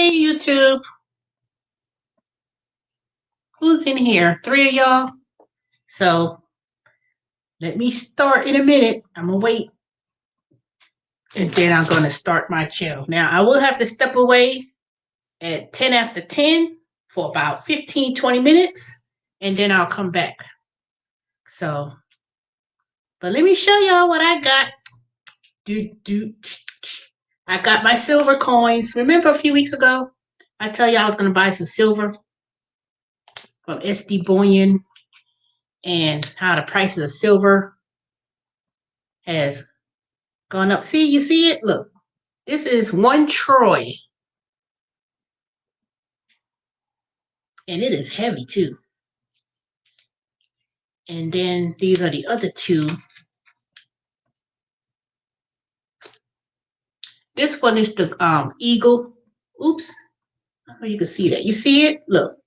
Hey, YouTube. Who's in here? Three of y'all. So let me start in a minute. I'm going to wait. And then I'm going to start my channel. Now, I will have to step away at 10 after 10 for about 15, 20 minutes. And then I'll come back. So, but let me show y'all what I got. I got my silver coins. Remember a few weeks ago, I tell you I was going to buy some silver from SD Bullion and how the prices of silver has gone up. See, you see it? Look, this is 1 troy. And it is heavy too. And then these are the other two. This one is the eagle. Oops. I don't know if you can see that. You see it? Look.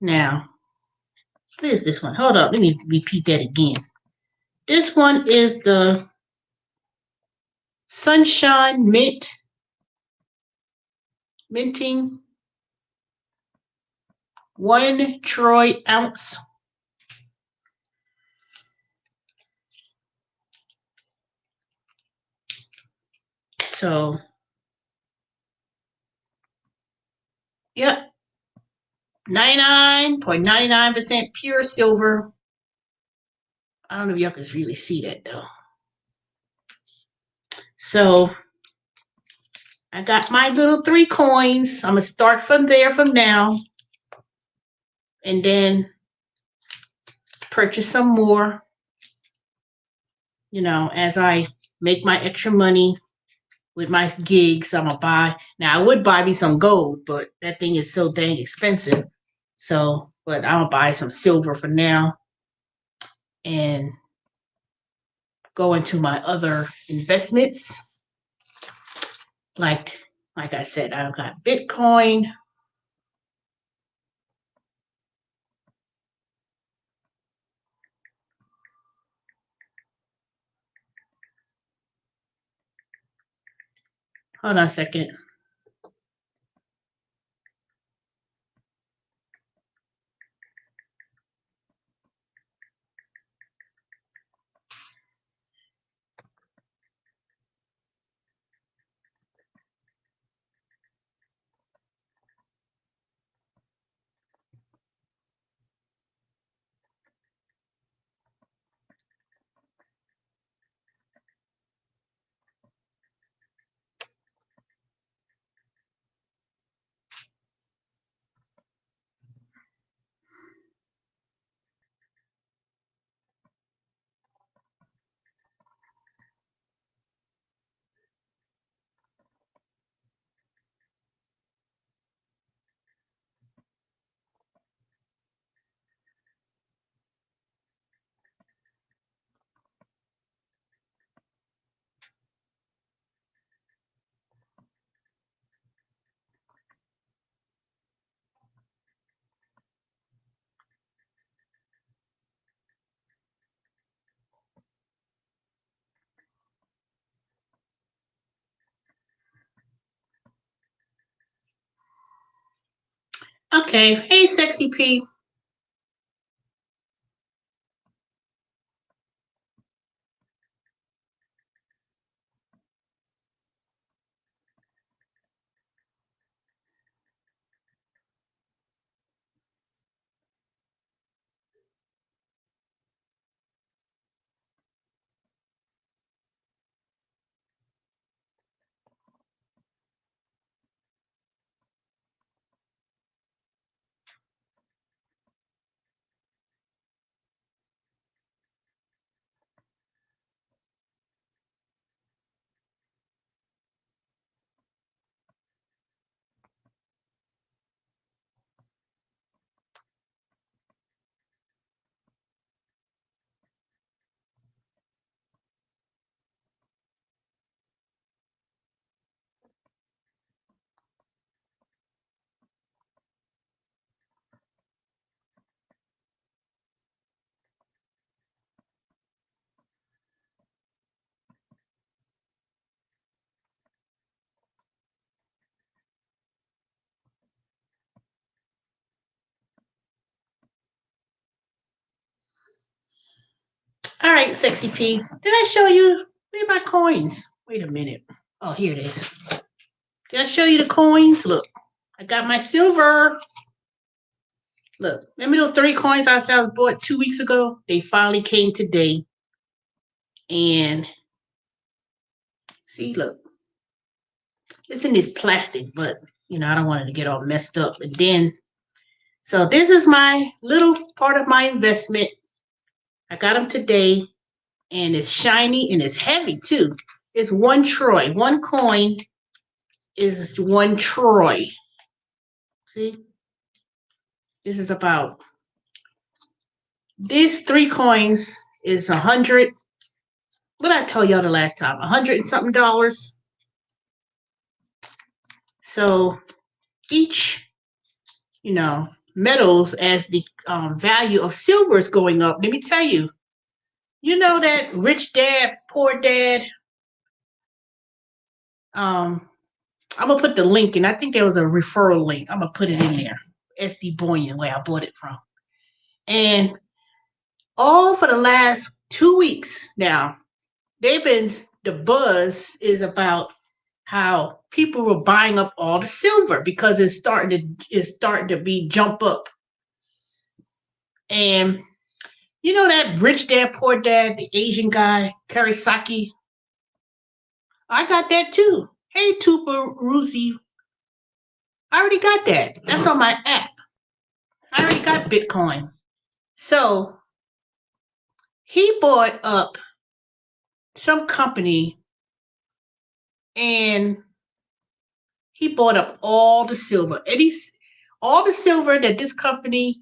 Now, what is this one? Hold up. Let me repeat that again. This one is the Sunshine Mint. Minting 1 troy ounce. So, yep. 99.99% pure silver. I don't know if y'all can really see that though. So I got my little 3 coins. I'm going to start from there from now. And then purchase some more, as I make my extra money with my gigs. I'm going to buy. Now, I would buy me some gold, but that thing is so dang expensive. So, but I'll buy some silver for now and go into my other investments. Like I said, I've got Bitcoin. Hold on a second. Okay. Hey, Sexy P. All right, Sexy P. Did I show you? Where are my coins? Wait a minute. Oh, here it is. Did I show you the coins? Look, I got my silver. Look, remember those 3 coins I said I bought 2 weeks ago? They finally came today. And see, look, it's in this plastic, but I don't want it to get all messed up. And then, so this is my little part of my investment. I got them today, and it's shiny and it's heavy too. It's 1 troy. 1 coin is 1 troy. See, this is about, these 3 coins is 100. What I told y'all the last time, 100 and something dollars. So each, metals, as the value of silver is going up. Let me tell you, that Rich Dad, Poor Dad. I'm gonna put the link in. I think there was a referral link. I'm gonna put it in there. SD Boyan, where I bought it from. And all for the last 2 weeks now, the buzz is about how people were buying up all the silver because it's starting to be jump up. And that Rich Dad Poor Dad, the Asian guy, Karisaki, I got that too. Hey, Tupa Rusi, I already got that. That's on my app. I already got Bitcoin. So he bought up some company, and he bought up all the silver. And all the silver that this company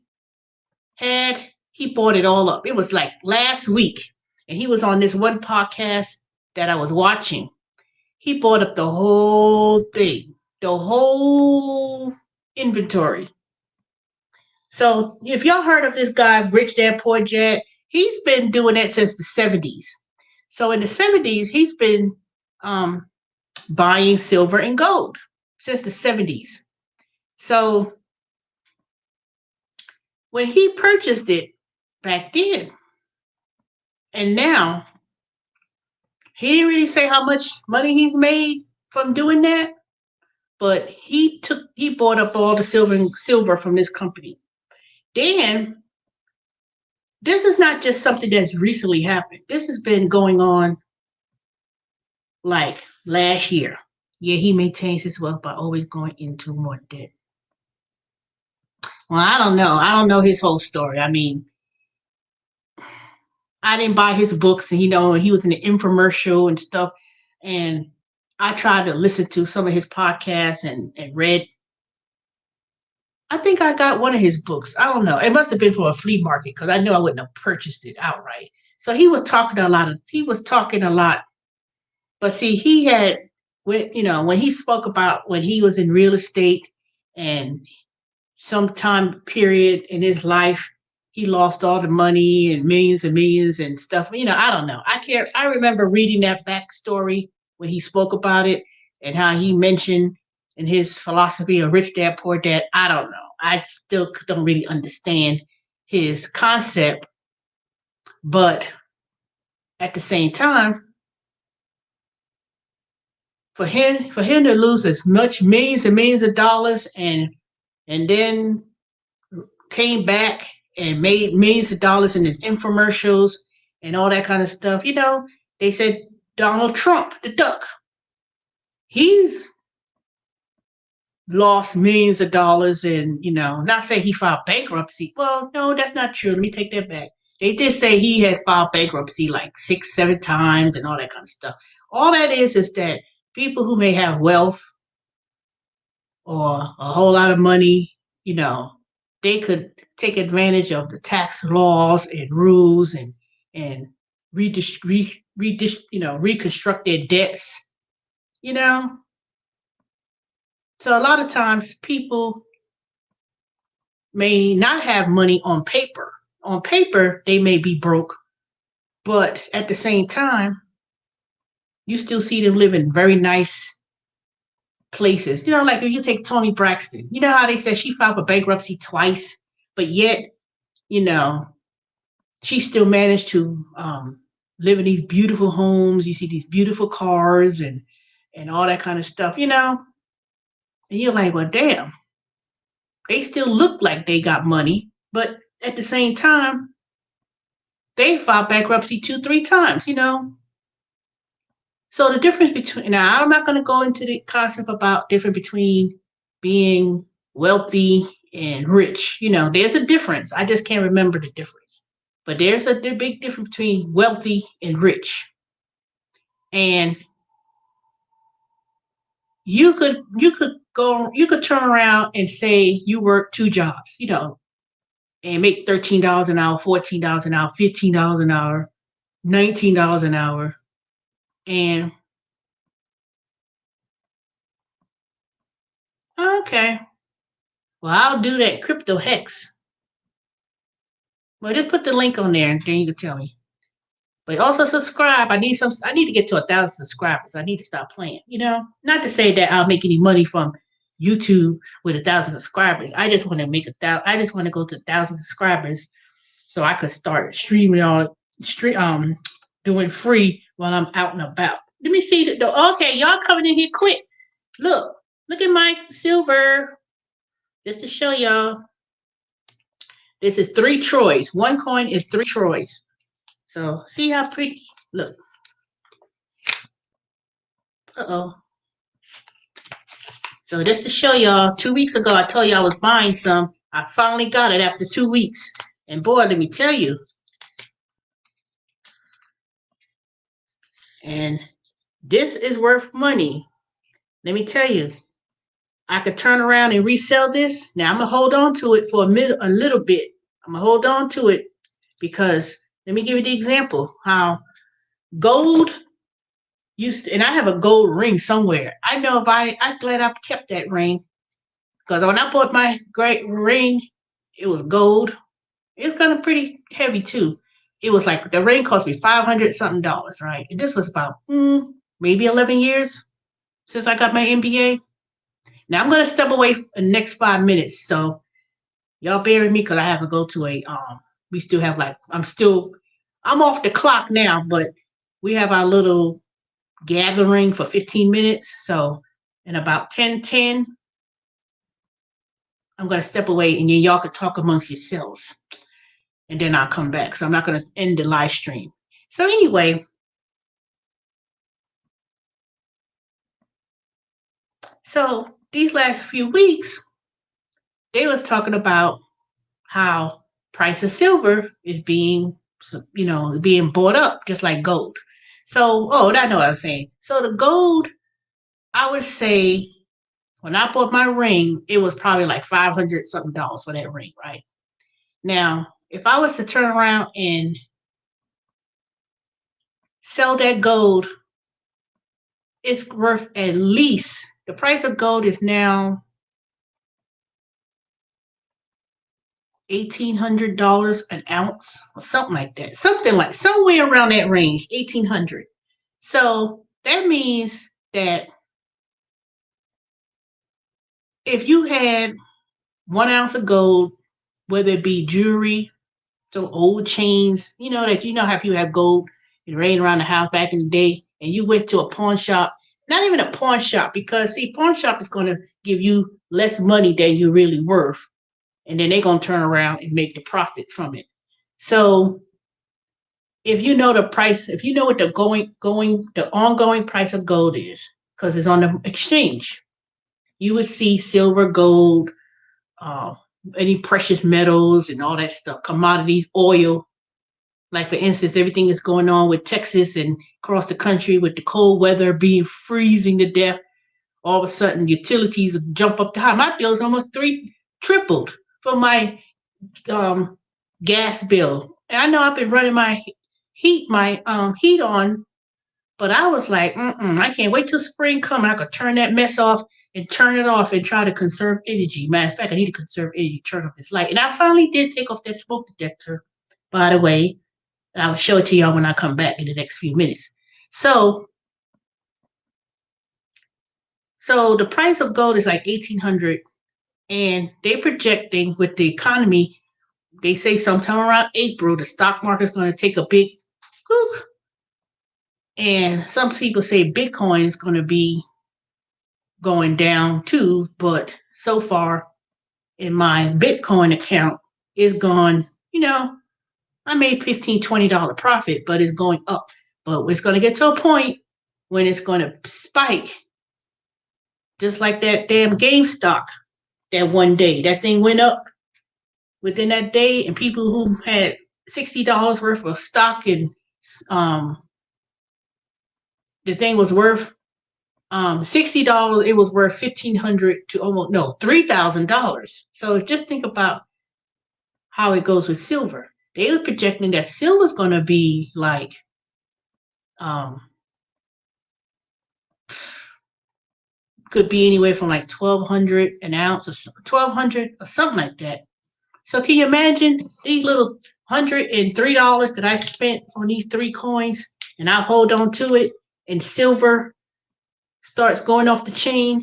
had, he bought it all up. It was like last week, and he was on this one podcast that I was watching. He bought up the whole thing, the whole inventory. So if y'all heard of this guy, Rich Dad Poor Dad, he's been doing that since the 70s. So in the 70s, he's been buying silver and gold since the 70s. So when he purchased it back then, and now, he didn't really say how much money he's made from doing that, but he bought up all the silver from this company. Then, this is not just something that's recently happened. This has been going on like last year. Yeah, he maintains his wealth by always going into more debt. Well, I don't know. I don't know his whole story. I mean, I didn't buy his books, and he was in the infomercial and stuff. And I tried to listen to some of his podcasts and read. I think I got one of his books. I don't know. It must have been from a flea market, because I know I wouldn't have purchased it outright. So he was talking a lot. But see, he had, when he spoke about when he was in real estate, and some time period in his life, he lost all the money and millions and stuff. I don't know. I remember reading that backstory when he spoke about it, and how he mentioned in his philosophy of Rich Dad Poor Dad. I don't know. I still don't really understand his concept, but at the same time, for him to lose as much millions and millions of dollars, and then came back and made millions of dollars in his infomercials and all that kind of stuff. They said Donald Trump, the duck, he's lost millions of dollars, and not say he filed bankruptcy. Well, no, that's not true. Let me take that back. They did say he had filed bankruptcy like 6, 7 times and all that kind of stuff. All that is that people who may have wealth or a whole lot of money, they could take advantage of the tax laws and rules, and reconstruct their debts. So a lot of times people may not have money on paper. On paper, they may be broke, but at the same time, you still see them live in very nice places. Like if you take Toni Braxton, how they said she filed for bankruptcy twice, but yet, she still managed to live in these beautiful homes. You see these beautiful cars and all that kind of stuff, you know. And you're like, well, damn, they still look like they got money, but at the same time, they filed bankruptcy 2, 3 times, you know. So the difference between now, I'm not going to go into the concept about difference between being wealthy and rich. You know, there's a difference. I just can't remember the difference. But there's a big difference between wealthy and rich. And you could turn around and say you work 2 jobs, you know, and make $13 an hour, $14 an hour, $15 an hour, $19 an hour, and okay, well I'll do that crypto hex. Well, just put the link on there, and then you can tell me. But also subscribe. I need to get to 1,000 subscribers. I need to stop playing. You know, not to say that I'll make any money from YouTube with 1,000 subscribers. I just want to make I just want to go to 1,000 subscribers so I could start streaming on stream doing free while I'm out and about. Let me see okay, y'all coming in here quick. Look at my silver. Just to show y'all. This is 3 Troys. One coin is 3 Troys. So see how pretty. Look. Uh-oh. So just to show y'all, 2 weeks ago I told you I was buying some. I finally got it after 2 weeks. And boy, let me tell you. And this is worth money. Let me tell you. I could turn around and resell this. Now I'm gonna hold on to it for a little bit. I'm gonna hold on to it because let me give you the example how gold used to, and I have a gold ring somewhere. I know if I'm glad I kept that ring because when I bought my great ring, it was gold. It's kind of pretty heavy too. It was like the ring cost me $500 something, right? And this was about maybe 11 years since I got my MBA. Now I'm gonna step away for the next 5 minutes, so y'all bear with me because I have to go to a we still have like I'm off the clock now, but we have our little gathering for 15 minutes. So in about 10:10, I'm gonna step away and then y'all could talk amongst yourselves. And then I'll come back. So I'm not gonna end the live stream. So anyway, so these last few weeks, they was talking about how price of silver is being, being bought up just like gold. So, I know what I was saying. So the gold, I would say, when I bought my ring, it was probably like $500 something for that ring, right? Now, if I was to turn around and sell that gold, it's worth at least the price of gold is now $1,800 an ounce or something like that. Somewhere around that range, 1,800. So that means that if you had 1 ounce of gold, whether it be jewelry, so old chains, that how people have gold laying around the house back in the day, and you went to a pawn shop, not even a pawn shop, because see, pawn shop is going to give you less money than you're really worth, and then they're going to turn around and make the profit from it. So if you know the price, if you know what the ongoing price of gold is, because it's on the exchange, you would see silver, gold, any precious metals and all that stuff, commodities, oil. Like for instance, everything that's going on with Texas and across the country with the cold weather being freezing to death. All of a sudden, utilities jump up to high. My bill is almost tripled for my gas bill. And I know I've been running my heat on, but I was like, I can't wait till spring comes. I could turn that mess off and turn it off and try to conserve energy. Matter of fact, I need to conserve energy, turn off this light. And I finally did take off that smoke detector, by the way. And I will show it to y'all when I come back in the next few minutes. So the price of gold is like 1,800, and they're projecting with the economy they say sometime around April, the stock market is going to take a big whoop. And some people say Bitcoin is going to be going down too, but so far in my Bitcoin account is gone, I made $15-$20 profit, but it's going up. But it's going to get to a point when it's going to spike, just like that damn GameStop that one day. That thing went up within that day, and people who had $60 worth of stock and the thing was worth $60, it was worth $1,500 to almost $3,000. So just think about how it goes with silver. They were projecting that silver is going to be like could be anywhere from like 1,200 an ounce or 1,200 or something like that. So can you imagine these little $103 that I spent on these 3 coins, and I hold on to it, and silver starts going off the chain,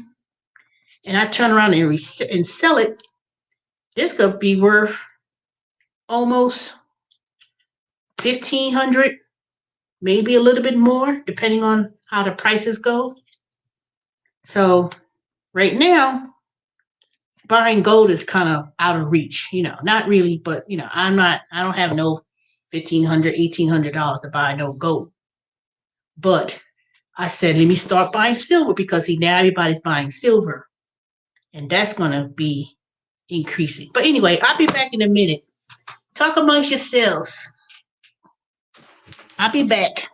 and I turn around and sell it? This could be worth almost 1,500, maybe a little bit more, depending on how the prices go. So right now, buying gold is kind of out of reach, not really, but I don't have no $1,500, $1,800 to buy no gold. But I said, let me start buying silver, because see, now everybody's buying silver, and that's going to be increasing. But anyway, I'll be back in a minute. Talk amongst yourselves. I'll be back.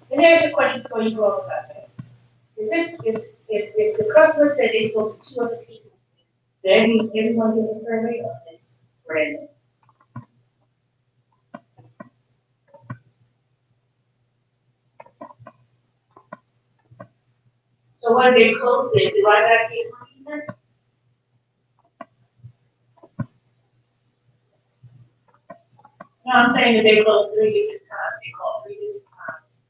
Let me ask you a question before you go over that. If the customer said they spoke to 2 other people, then everyone gets a survey of this random? So when they close it, do I gotta get one either? No, I'm saying that they called 3 different times. They called 3 different times.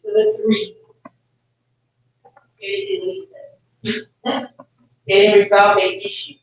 For the three, they didn't leave that. They didn't resolve their issue.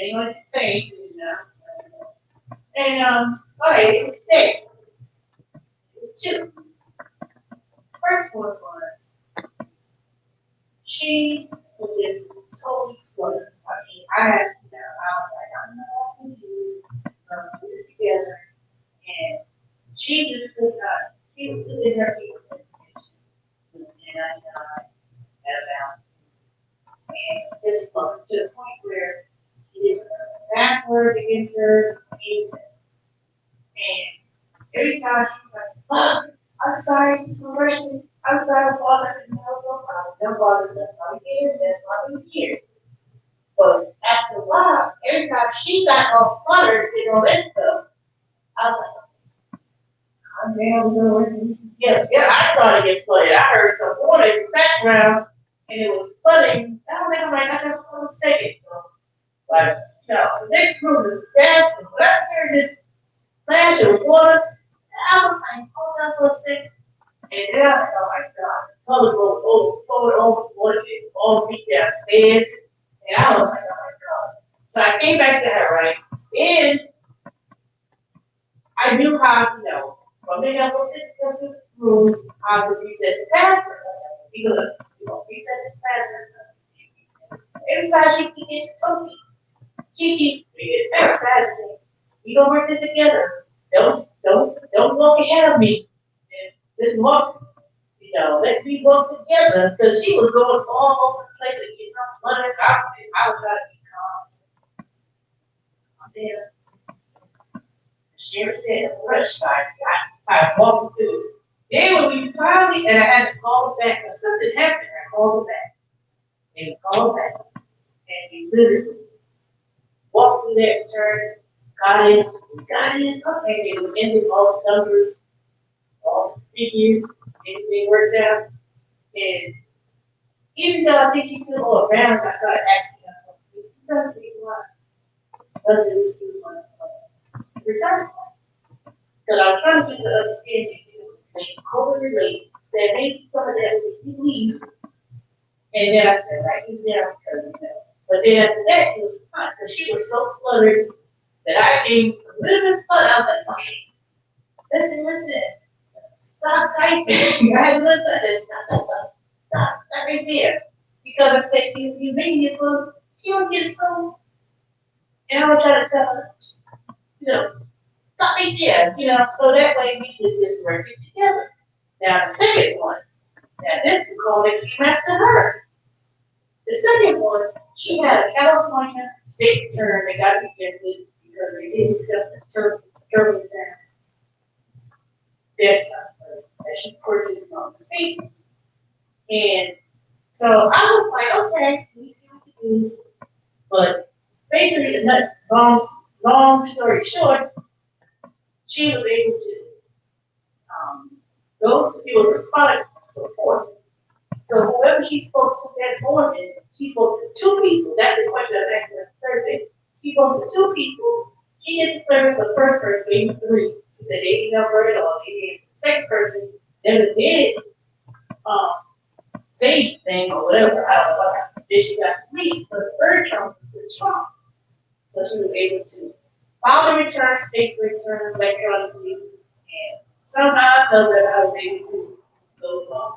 ain't gonna say, you know. And okay, it was there. It was two. First one was she was just totally flooded. I mean, I had, you know, I was like, I'm not going to do this together. And she just could not, she was in her people education with 1099 at about, and just flooded to the point where she didn't know the password to enter anything. And every time she was like, oh, I'm sorry, professionally, I'm sorry for all that. No problem. No bother. That's why we here. That's why we here. But after a while, every time she got all cluttered and all that stuff, I was like, I'm damn good. Yeah, I started to get flooded. I heard some water in the background, and it was flooding. I was like, I said, hold on a second. Like, you know, the next room is the bathroom. But I heard this flash of water. I was like, hold on for a second. And then I was like, oh my God, the color goes over, all beat downstairs. And I was like, oh my God. So I came back to her, right? And I knew how, you know, from being able to the room, how to reset the password. I said, we're going to reset the password. Every time she keep getting to me, she keep being emphasizing, we gonna work this together. Don't walk ahead of me. And this walk, you know, let me work together. Because she was going all over the place and getting up flooded out and outside the cars. There. She ever said the rush side, I walked through. Then when we finally, and I had to call her back, because something happened, I called her back. And we called back. And we literally walked through that turn, got in, okay, and we ended all the numbers, all the figures, everything worked out. And even though I think he's still all around, I started asking him, what does it do return? Because I was trying to get to understand it, they correlate that maybe some of that was belief. And then I said, right, he's down because of that. But then after that, it was fun because she was so fluttered that I gave a little bit of fun. I was like, okay, listen, stop typing. I had to listen. I said, stop right there. Because I said, you making it fun. She don't get so, and I was trying to tell her, you know, stop right there, you know, so that way we could just work it together. Now the second one, now this is called that came after her. The second one, she had a California state return that got rejected because they didn't accept the turbo exam desktop that she purchased on the statements. And so I was like, okay, let me see what we do. But basically, long story short, she was able to go to, it was a product support. So whoever she spoke to that morning, she spoke to two people. That's the question I was asking her survey. She spoke to two people. She did the survey for the first person, gave me three. She said they didn't know her at all. They did the second person, never did say anything or whatever. I don't know what happened. Then she got three. So the third Trump was the Trump. So she was able to file the return, state return electronically, and somehow I know that I was able to go from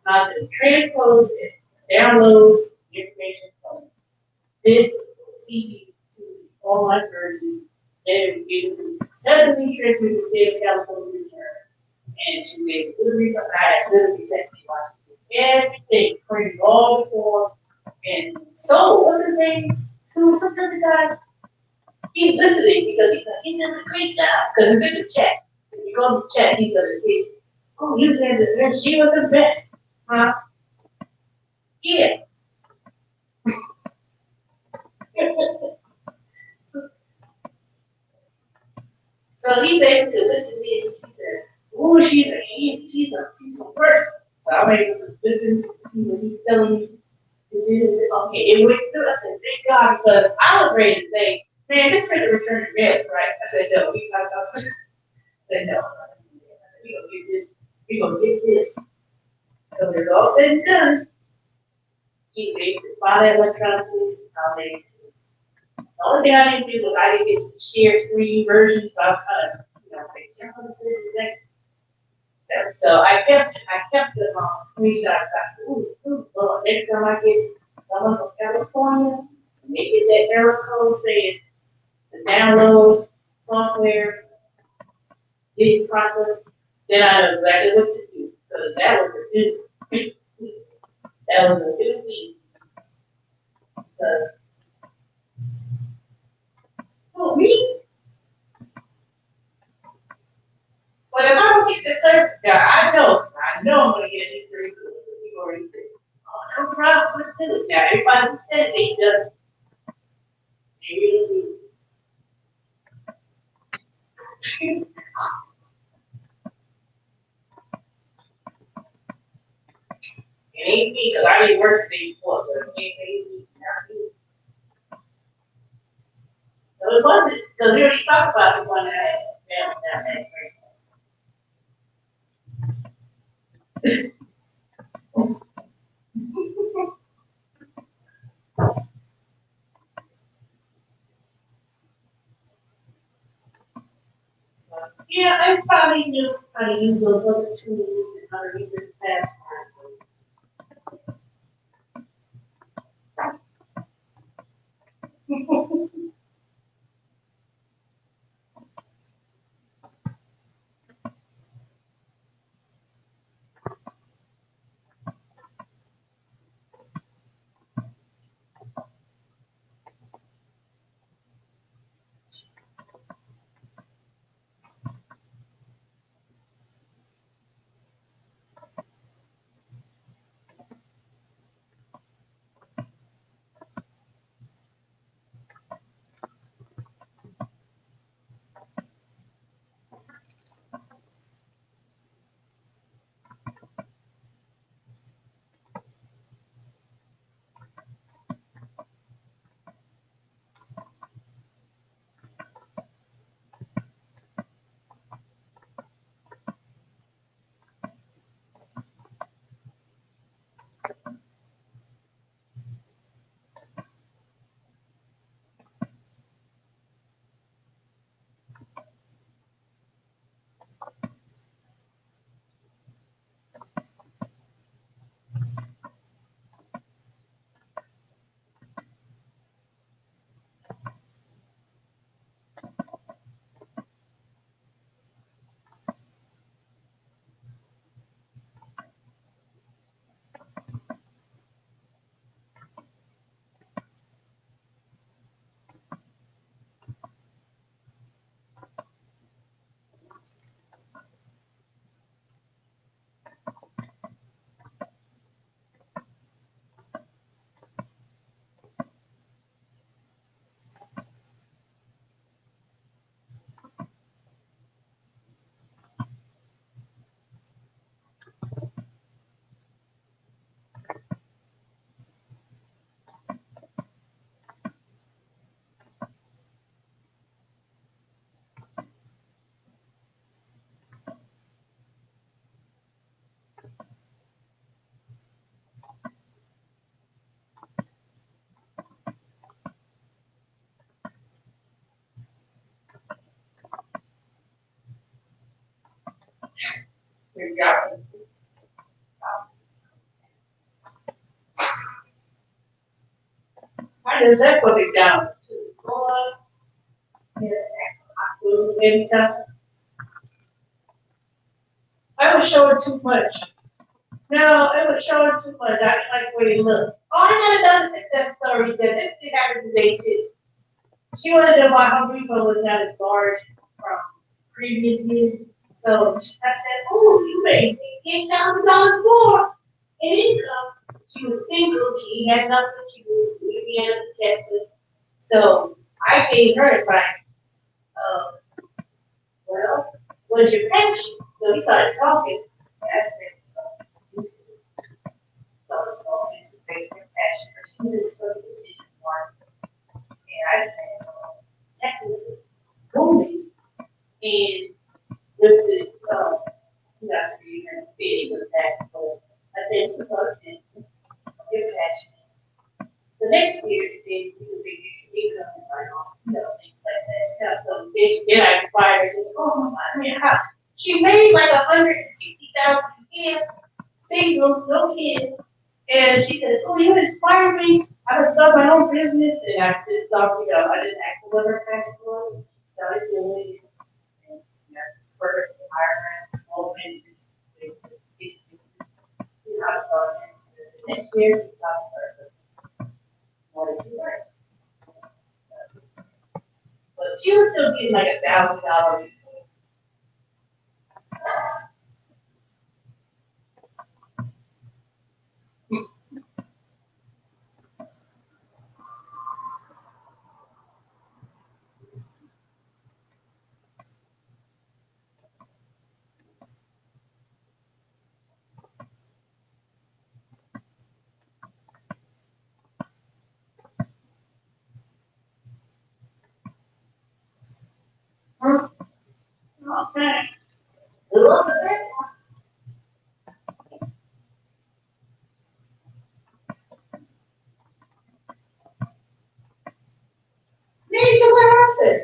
how to transpose and download information from this CD to the online version, and it was able to successfully transmit the state of California return. And to be able to literally, I had literally sent me everything, printed all the form, and so what's his name? Sue, what's the other guy? He's listening because he's like, he's doing a great job because it's in the chat. If you go to the chat, he's gonna see, oh, you did it, she was the best. Huh? Yeah. So he's able to listen in. He said, "Ooh, she's a work." So I'm able to listen, see what he's telling me. And then he said, "Okay, it went through." I said, "Thank God," because I was ready to say, "Man, this printer returned to mail, right?" I said, "No, we not gonna." I said, "No." I said, "We gonna get this. We gonna get this." So when it's all said and done, he was able to file that electronically. I was able to The only thing I didn't do was I didn't get the share screen version, so I was kind of, like, so I kept the screenshots. I said, well, next time I get someone from California, and they get that error code saying the download software didn't process, then I know exactly what to do, because that was a doozy. That was a doozy. For me, but if I don't get this service, yeah, I know I'm gonna get these three people already said, oh, no problem with it. Now everybody who said they done, they really do. It ain't me, because I didn't work the day before, so it can't say it's me. So it wasn't, because we already talked about the one that I had down that yeah, I probably knew how to use those other tools and how to reset the password. Here you go. How does that go McDonald's too? Boy, yeah, food anytime. I was showing too much. No, it was showing too much. I didn't like the way it looked. Oh, I got another success story that this thing happened today too. She wanted to buy Home Depot was not as large from previous years. So I said, oh, you made $68,000 more in income. She was single, she had nothing, she moved from Louisiana to Texas. So I gave her advice. Well, what's your passion? So we started talking. And I said, so it's all business based on passion. She knew something that didn't want. And I said, Texas is booming. And with the, you guys are in the city with that. So I said, let's start a business. You're passionate. The next year, then you will be Things like that. Yeah, so then I inspired her. Just, oh my God, I mean, how she made like 160,000 a year, single, no kids, and she said, "Oh, you inspired me. I just start my own business," and I just started, I didn't ask for her practical. She started doing it, and worked with environment, small business, how to start a business. Next year, we got to start more than you right. But she was still getting like $1,000. Okay. Look at that. Nisha, what happened?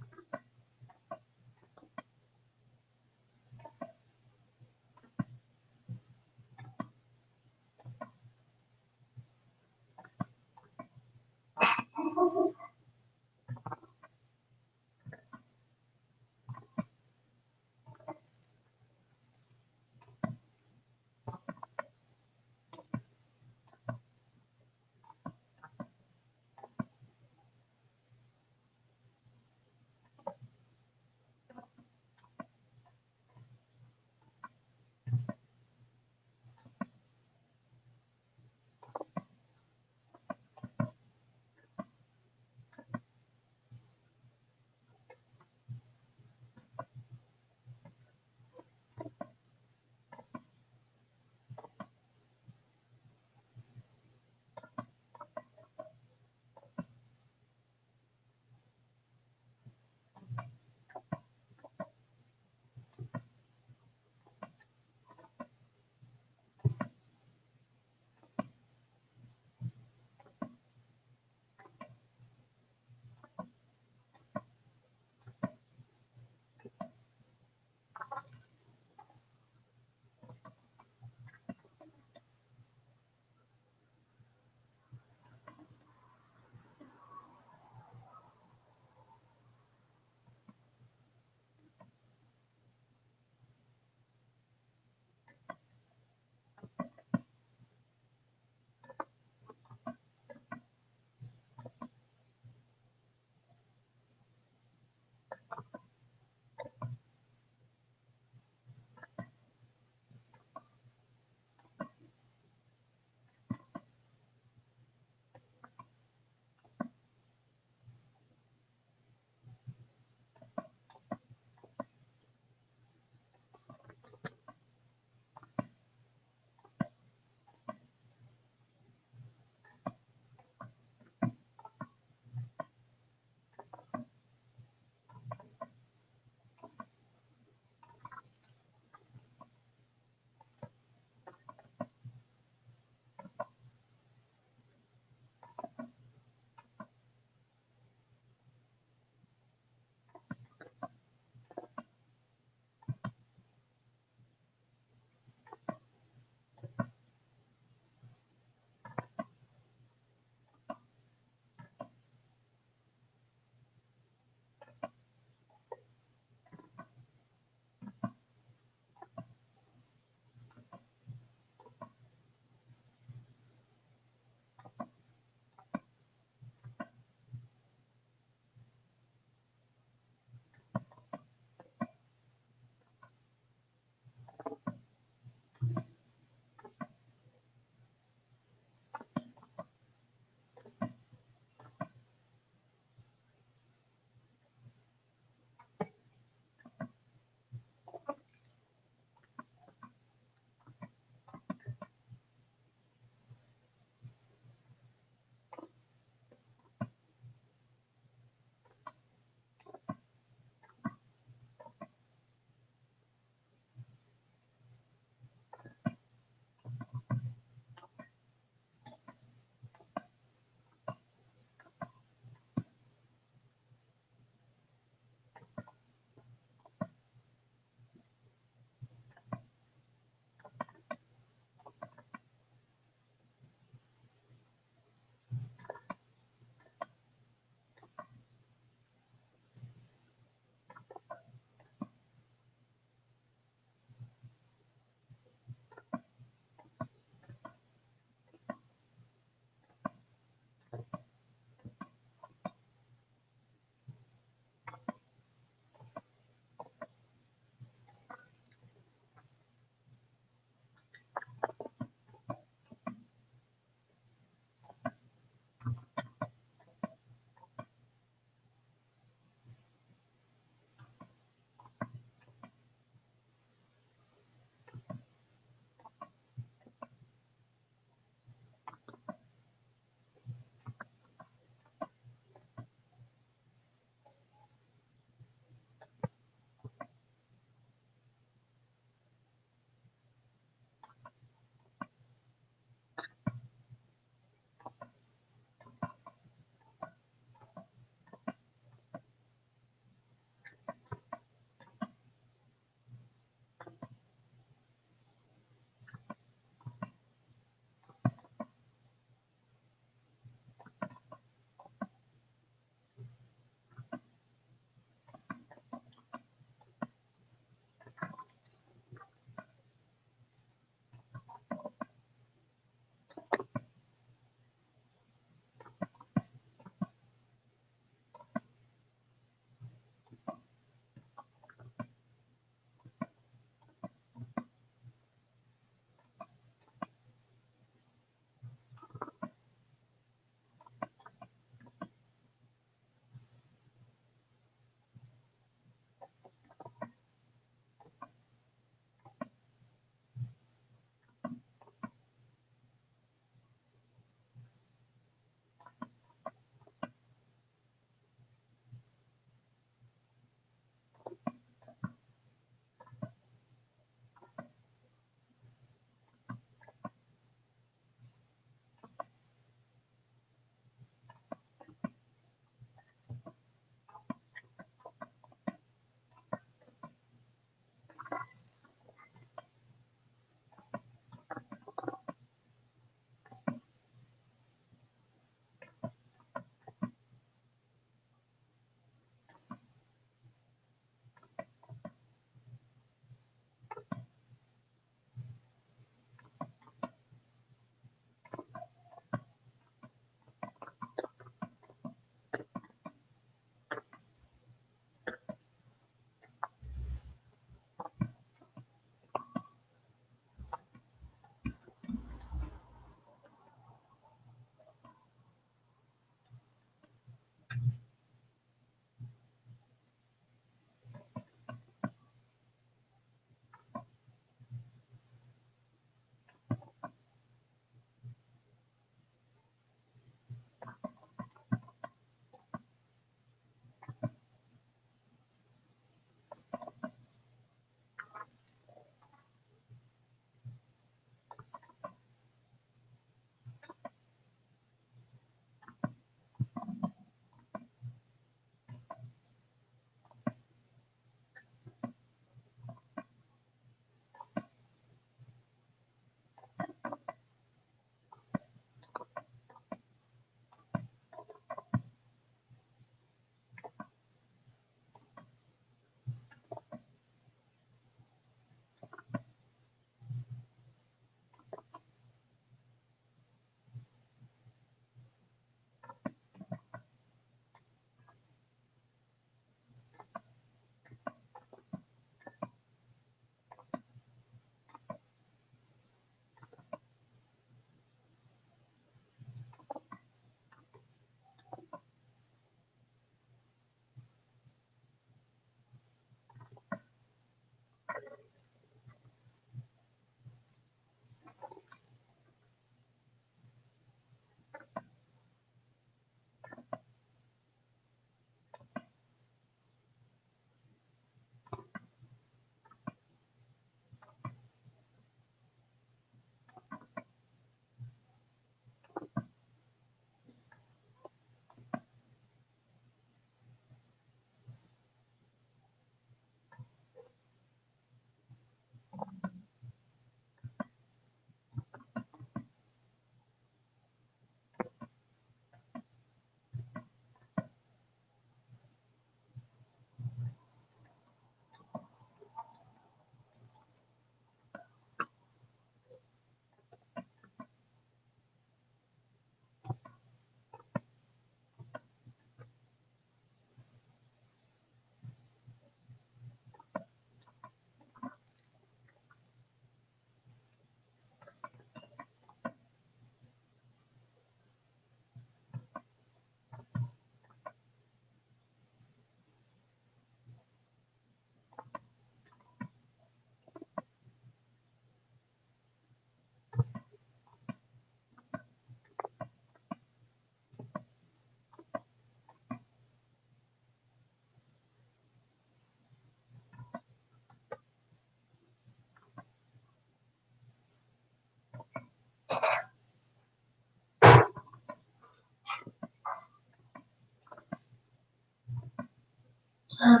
All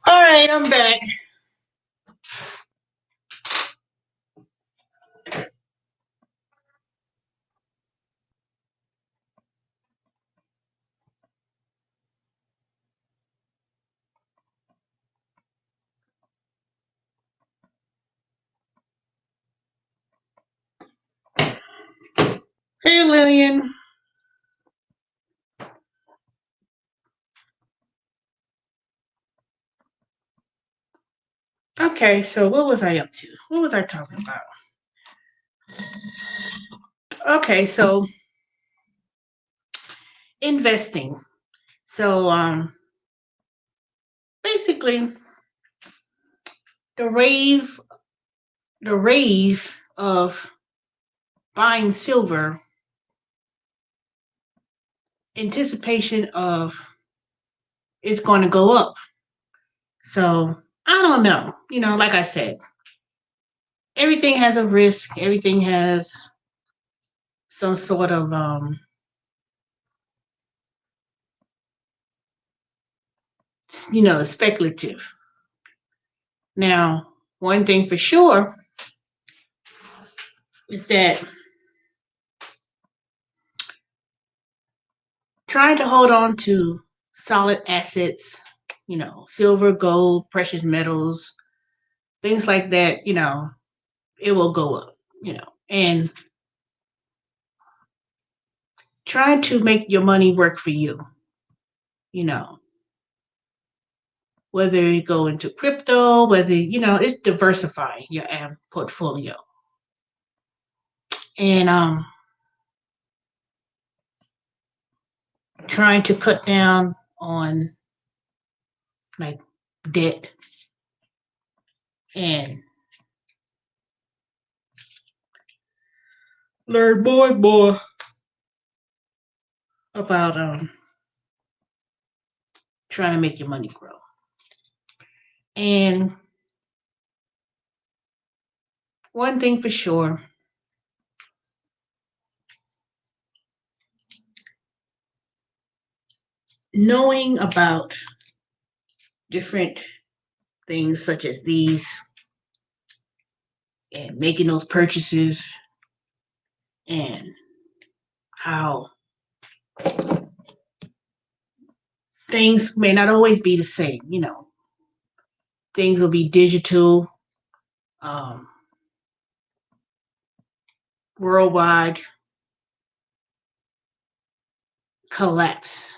right, I'm back. Hey, Lillian. Okay, so what was I up to? What was I talking about? Okay, so investing. So basically the rave the rave of buying silver, anticipation of it's going to go up. So I don't know. Like I said, everything has a risk. Everything has some sort of speculative. Now, one thing for sure is that trying to hold on to solid assets, silver, gold, precious metals, things like that, it will go up, and trying to make your money work for you, you know, whether you go into crypto, whether, it's diversifying your portfolio. And trying to cut down on like debt and learn more and more about trying to make your money grow. And one thing for sure, knowing about different things such as these and making those purchases and how things may not always be the same, things will be digital, um, worldwide collapse.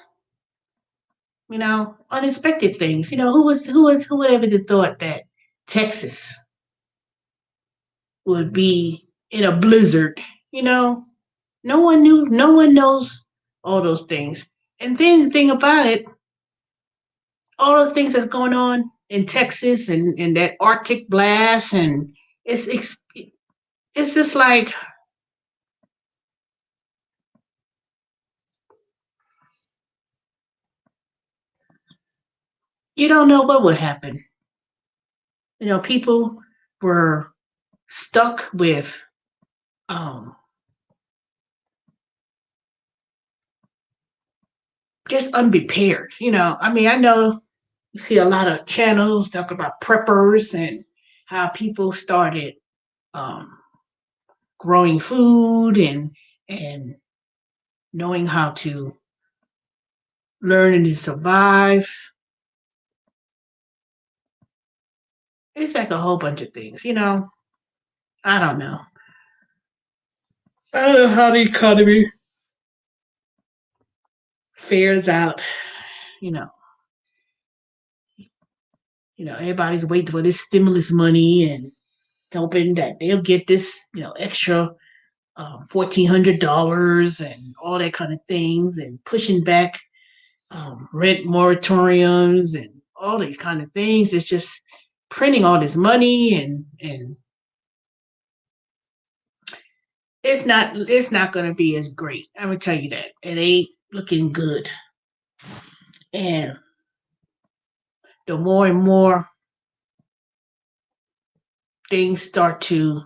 Unexpected things. Who would ever have thought that Texas would be in a blizzard? No one knew. No one knows all those things. And then the thing about it, all those things that's going on in Texas and that Arctic blast, and it's it's just like you don't know what would happen. People were stuck with um, just unprepared. I know you see a lot of channels talk about preppers and how people started um, growing food and knowing how to learn and survive. It's like a whole bunch of things. I don't know. I don't know how the economy fares out. You know, everybody's waiting for this stimulus money and hoping that they'll get this, extra $1,400 and all that kind of things, and pushing back rent moratoriums and all these kind of things. It's just printing all this money, and it's not going to be as great. I'm gonna tell you that it ain't looking good. And the more and more things start to,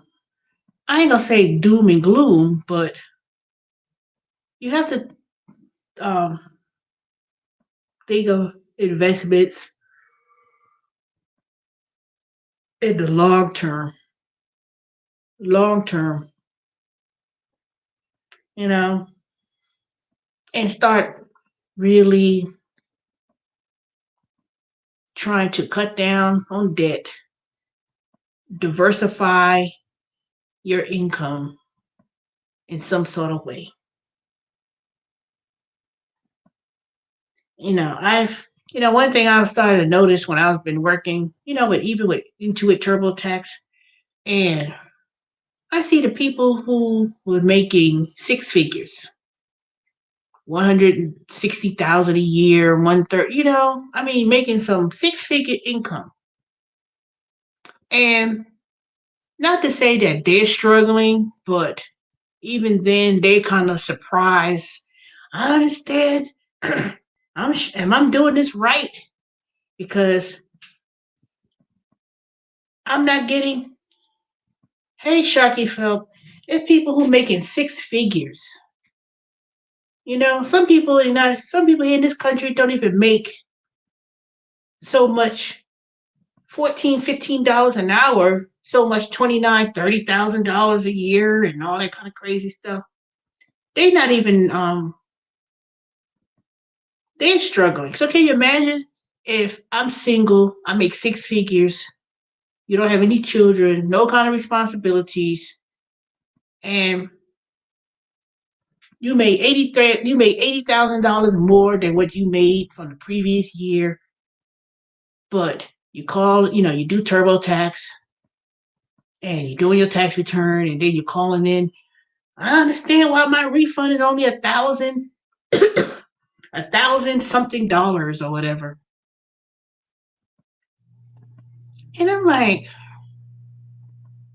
I ain't gonna say doom and gloom, but you have to um, think of investments in the long term, you know, and start really trying to cut down on debt, diversify your income in some sort of way. One thing I've started to notice when I've been working, with even with Intuit TurboTax, and I see the people who were making six figures, 160,000 a year, one third, making some six-figure income. And not to say that they're struggling, but even then they kind of surprised. I understand. Am I doing this right? Because I'm not getting. Hey, Sharky Phelps, it's people who making six figures. Some people in this country don't even make so much, 14, $15 an hour, so much 29, $30,000 a year and all that kind of crazy stuff. They're not even they're struggling. So can you imagine if I'm single, I make six figures, you don't have any children, no kind of responsibilities, and you made $80,000 more than what you made from the previous year, but you do TurboTax and you're doing your tax return and then you're calling in. I understand why my refund is only 1,000, 1,000 something dollars or whatever. And I'm like,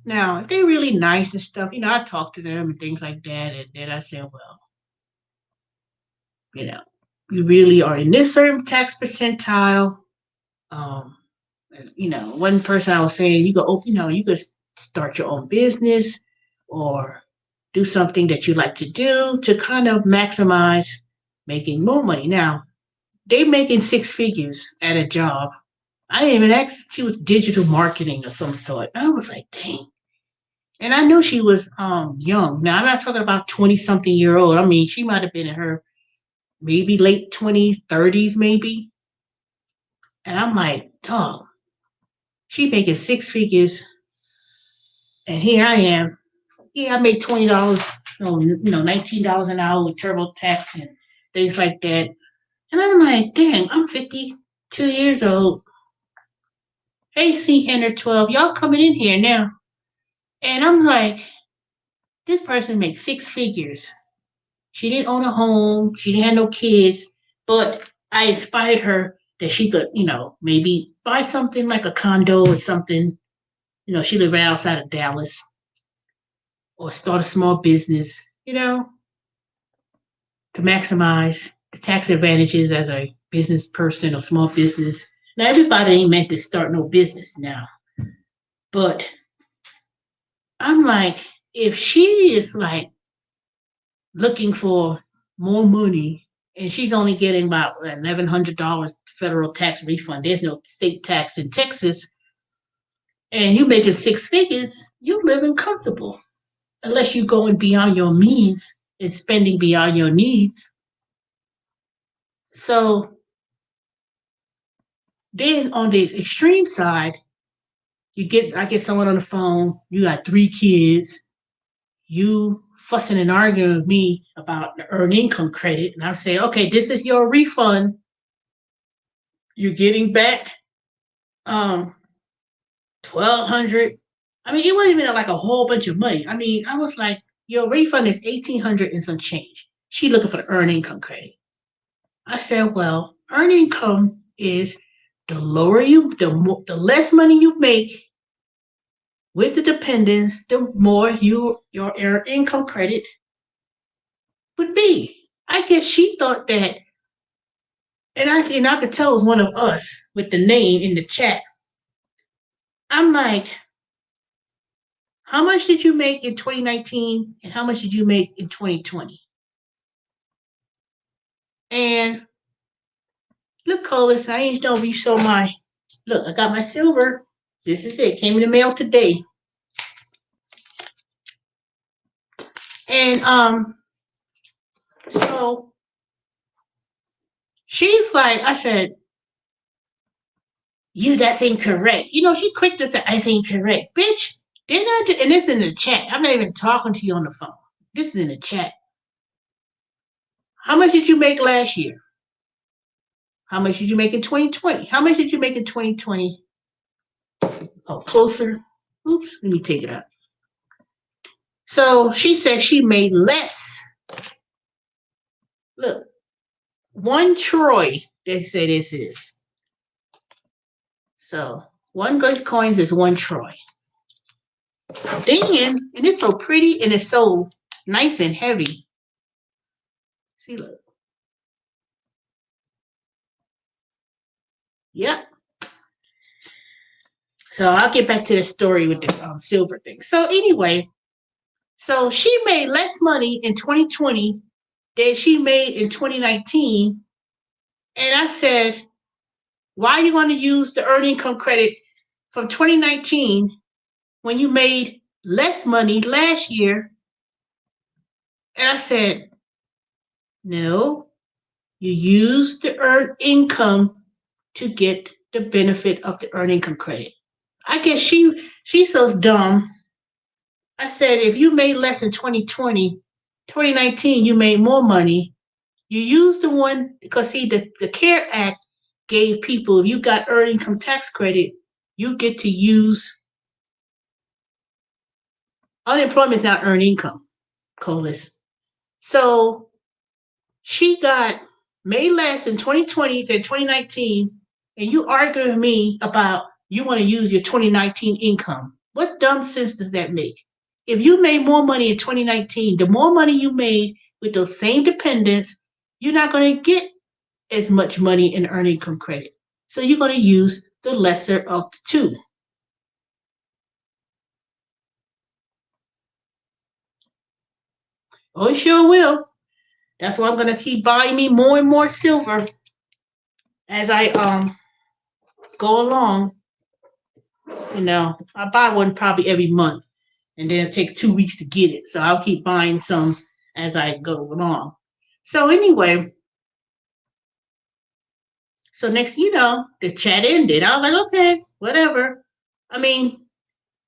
now, if they're really nice and stuff, I talk to them and things like that. And then I say, well, you know, you really are in this certain tax percentile. Um, one person I was saying, you could start your own business or do something that you like to do to kind of maximize making more money. Now, they making six figures at a job. I didn't even ask. She was digital marketing of some sort. And I was like, dang. And I knew she was young. Now I'm not talking about 20 something year old. I mean, she might have been in her maybe late 20s, 30s, maybe. And I'm like, dog, she making six figures, and here I am. Yeah, I made $20, $19 an hour with TurboTax and things like that. And I'm like, dang, I'm 52 years old. Hey, C Henry 12, y'all coming in here now. And I'm like, this person makes six figures. She didn't own a home. She didn't have no kids. But I inspired her that she could, maybe buy something like a condo or something. She lived right outside of Dallas, or start a small business, to maximize the tax advantages as a business person or small business. Now, everybody ain't meant to start no business now. But I'm like, if she is like looking for more money and she's only getting about $1,100 federal tax refund, there's no state tax in Texas, and you making six figures, you living comfortable. Unless you're going beyond your means and spending beyond your needs. So then on the extreme side, I get someone on the phone, you got three kids, you fussing and arguing with me about the earned income credit, and I say, okay, this is your refund. You're getting back 1,200. I mean, it wasn't even like a whole bunch of money. I mean, I was like, your refund is 1,800 and some change. She looking for the earned income credit. I said, well, earned income is the less money you make with the dependents, the more your earned income credit would be. I guess she thought that, and I could tell it was one of us with the name in the chat. I'm like, How much did you make in 2019 and how much did you make in 2020? And look, Colas, I ain't know if you saw my, look, I got my silver. This is it. Came in the mail today. And so she's like, I said, that's incorrect. She quick to say, that's incorrect. Bitch, didn't I do, and this is in the chat. I'm not even talking to you on the phone. This is in the chat. How much did you make last year? How much did you make in 2020? How much did you make in 2020? Oh, closer. Oops, let me take it out. So she said she made less. Look, 1 Troy, they say this is. So 1 good coins is 1 Troy. Then, and it's so pretty and it's so nice and heavy. See, look. Yep. So I'll get back to the story with the silver thing. So anyway, so she made less money in 2020 than she made in 2019. And I said, why are you going to use the earned income credit from 2019 when you made less money last year? And I said, no, you use the earned income to get the benefit of the earned income credit. I guess she's so dumb. I said, if you made less in 2020, 2019, you made more money. You use the one, because see, the CARE Act gave people, if you got earned income tax credit, you get to use, unemployment is not earned income, Colas. So she got made less in 2020 than 2019, and you arguing with me about you want to use your 2019 income. What dumb sense does that make? If you made more money in 2019, the more money you made with those same dependents, you're not going to get as much money in earned income credit. So you're going to use the lesser of the two. Oh, it sure will. That's why I'm going to keep buying me more and more silver as I go along. I buy one probably every month, and then it'll take 2 weeks to get it. So I'll keep buying some as I go along. So anyway, so next, the chat ended. I was like, okay, whatever. I mean,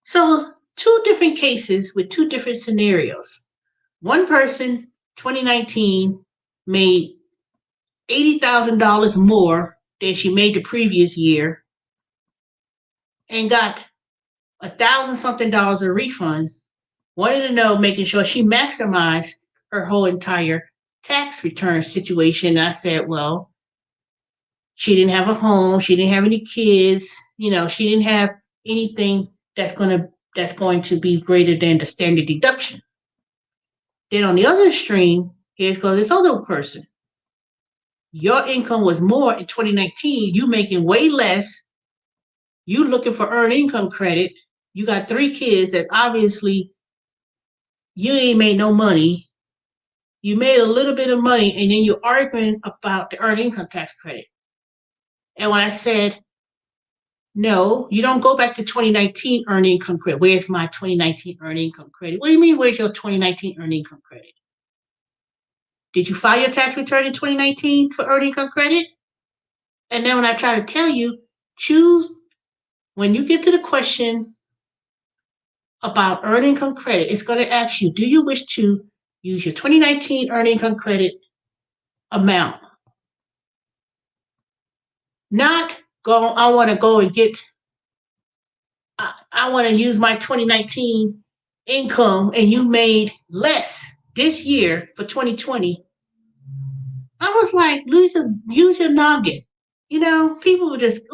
so 2 different cases with 2 different scenarios. One person, 2019, made $80,000 more than she made the previous year and got $1,000-something a refund. Wanted to know, making sure she maximized her whole entire tax return situation. And I said, well, she didn't have a home. She didn't have any kids. She didn't have anything that's going to be greater than the standard deduction. Then on the other extreme, here's goes this other person. Your income was more in 2019. You making way less. You looking for earned income credit. You got 3 kids that obviously you ain't made no money. You made a little bit of money, and then you're arguing about the earned income tax credit. And when I said, no, you don't go back to 2019 earned income credit. Where's my 2019 earned income credit? What do you mean, where's your 2019 earned income credit? Did you file your tax return in 2019 for earned income credit? And then when I try to tell you, choose, when you get to the question about earned income credit, it's going to ask you, do you wish to use your 2019 earned income credit amount? Not go, I want to go and get, I want to use my 2019 income and you made less this year for 2020. I was like, use your noggin. People would just,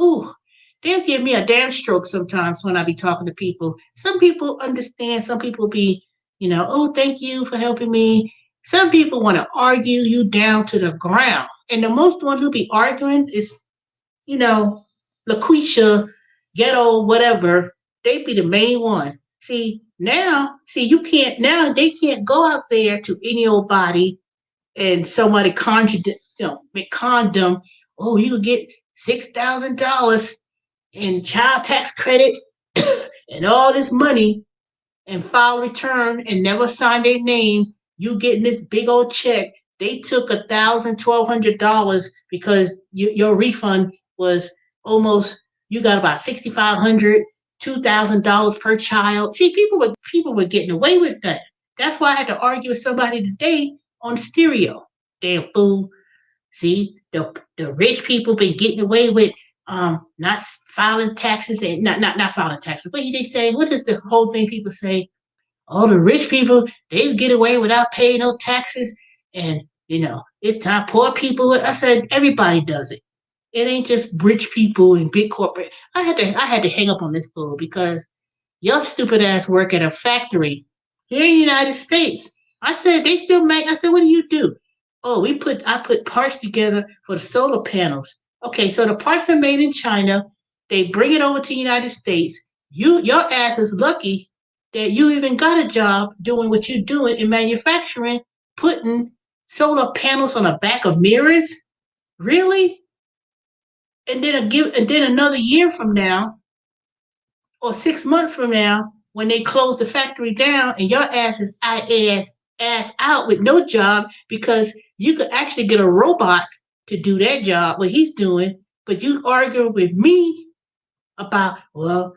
they'll give me a damn stroke sometimes when I be talking to people. Some people understand. Some people be, oh, thank you for helping me. Some people want to argue you down to the ground. And the most one who be arguing is, LaQuisha, Ghetto, whatever. They be the main one. See, Now, see, you can't now they can't go out there to any old body and somebody make condom. Oh, you could get $6,000 in child tax credit and all this money and file return and never sign their name. You getting this big old check. They took $1,000, $1,200 because your refund was almost you got about 6,500, $2,000 per child. See, people were getting away with that. That's why I had to argue with somebody today on stereo. Damn fool. See, the rich people been getting away with not filing taxes and not filing taxes. What do they say? What is the whole thing people say? All the rich people, they get away without paying no taxes. And, it's time poor people. I said, everybody does it. It ain't just rich people and big corporate. I had to hang up on this bull because your stupid ass work at a factory here in the United States. I said, they still make, I said, what do you do? Oh, I put parts together for the solar panels. Okay, so the parts are made in China. They bring it over to the United States. Your ass is lucky that you even got a job doing what you're doing in manufacturing, putting solar panels on the back of mirrors. Really? And then another year from now, or 6 months from now, when they close the factory down and your ass is ass out with no job because you could actually get a robot to do that job, what he's doing, but you argue with me about, well,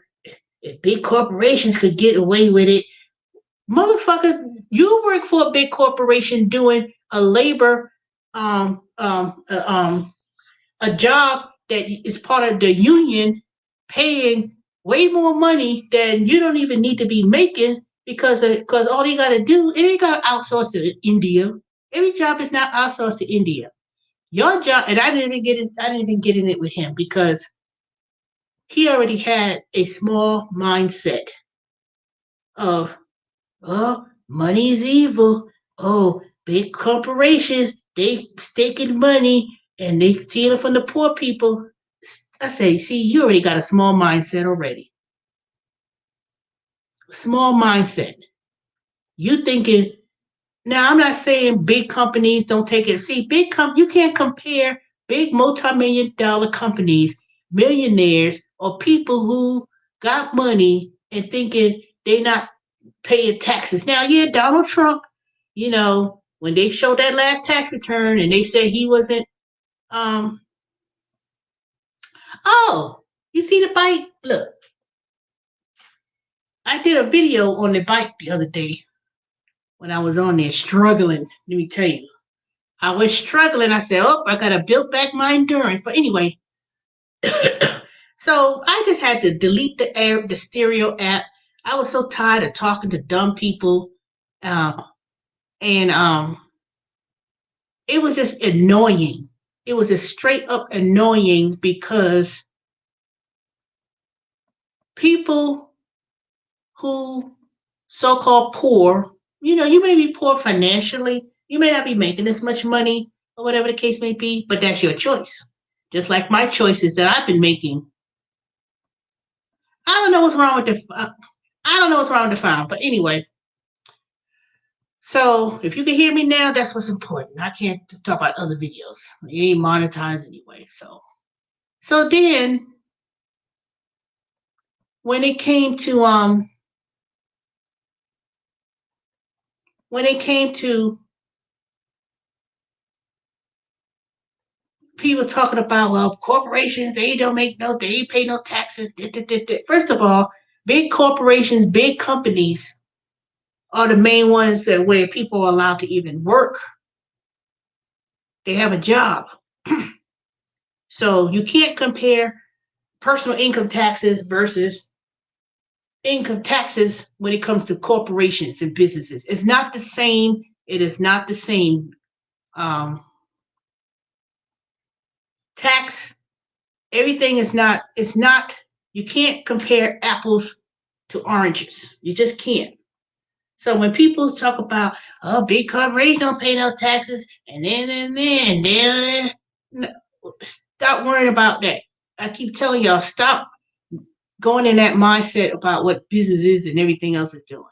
if big corporations could get away with it. Motherfucker, you work for a big corporation doing a labor, um, um, uh, um, a job that is part of the union, paying way more money than you don't even need to be making because all you got to do, it ain't got to outsource to India. Every job is not outsourced to India. Your job, and I didn't even get in it with him because he already had a small mindset of, oh, money is evil. Oh, big corporations, they staking money and they stealing from the poor people. I say, see, you already got a small mindset already. Small mindset. You thinking, now I'm not saying big companies don't take it. See, you can't compare big multi-million dollar companies, millionaires, or people who got money and thinking they not paying taxes. Now, yeah, Donald Trump, when they showed that last tax return and they said he wasn't, um, oh, you see the bike? Look, I did a video on the bike the other day when I was on there struggling. Let me tell you, I was struggling. I said, oh, I got to build back my endurance. But anyway, so I just had to delete the stereo app. I was so tired of talking to dumb people. And it was just annoying. It was just straight up annoying because people who so-called poor, you may be poor financially, you may not be making this much money or whatever the case may be, but that's your choice. Just like my choices that I've been making. I don't know what's wrong with I don't know what's wrong with the phone, but anyway. So if you can hear me now, that's what's important. I can't talk about other videos. It ain't monetized anyway. So then when it came to when it came to people talking about, well, corporations, they pay no taxes. First of all, big corporations, big companies are the main ones that where people are allowed to even work. They have a job. So you can't compare personal income taxes versus income taxes when it comes to corporations and businesses. It's not the same. It is not the same. Tax, everything is not, it's not, you can't compare apples to oranges. You just can't. So when people talk about, oh, big corporations don't pay no taxes, and then, stop worrying about that. I keep telling y'all, stop going in that mindset about what business is and everything else is doing.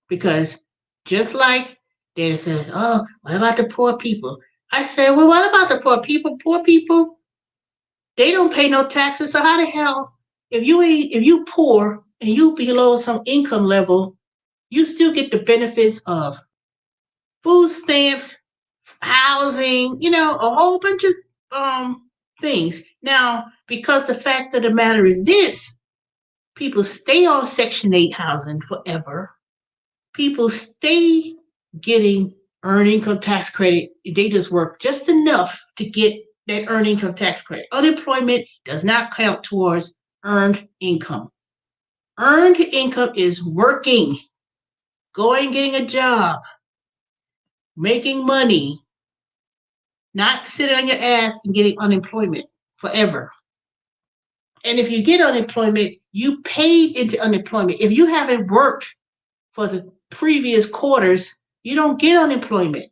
Because just like they says, oh, what about the poor people? I said, well, what about the poor people? Poor people, they don't pay no taxes. So how the hell, if you poor and you below some income level, you still get the benefits of food stamps, housing, a whole bunch of things. Now, because the fact of the matter is this, people stay on Section 8 housing forever. People stay getting earned income tax credit. They just work just enough to get that earned income tax credit. Unemployment does not count towards earned income. Earned income is working, going, getting a job, making money, not sitting on your ass and getting unemployment forever. And if you get unemployment, you paid into unemployment. If you haven't worked for the previous quarters, you don't get unemployment.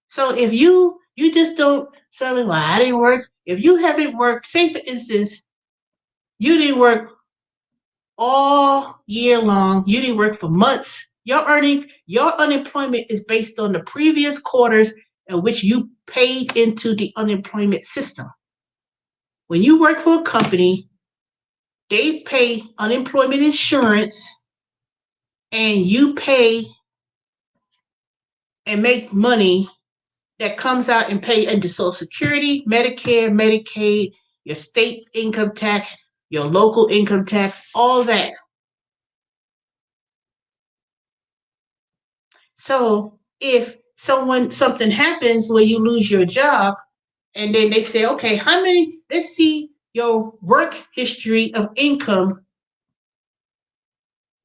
So if you just don't say, well, I didn't work. If you haven't worked, say for instance, you didn't work all year long, you didn't work for months. Your unemployment is based on the previous quarters in which you paid into the unemployment system. When you work for a company, they pay unemployment insurance and you pay and make money that comes out and pay into Social Security, Medicare, Medicaid, your state income tax, your local income tax, all that. So if something happens where you lose your job, and then they say, okay, let's see your work history of income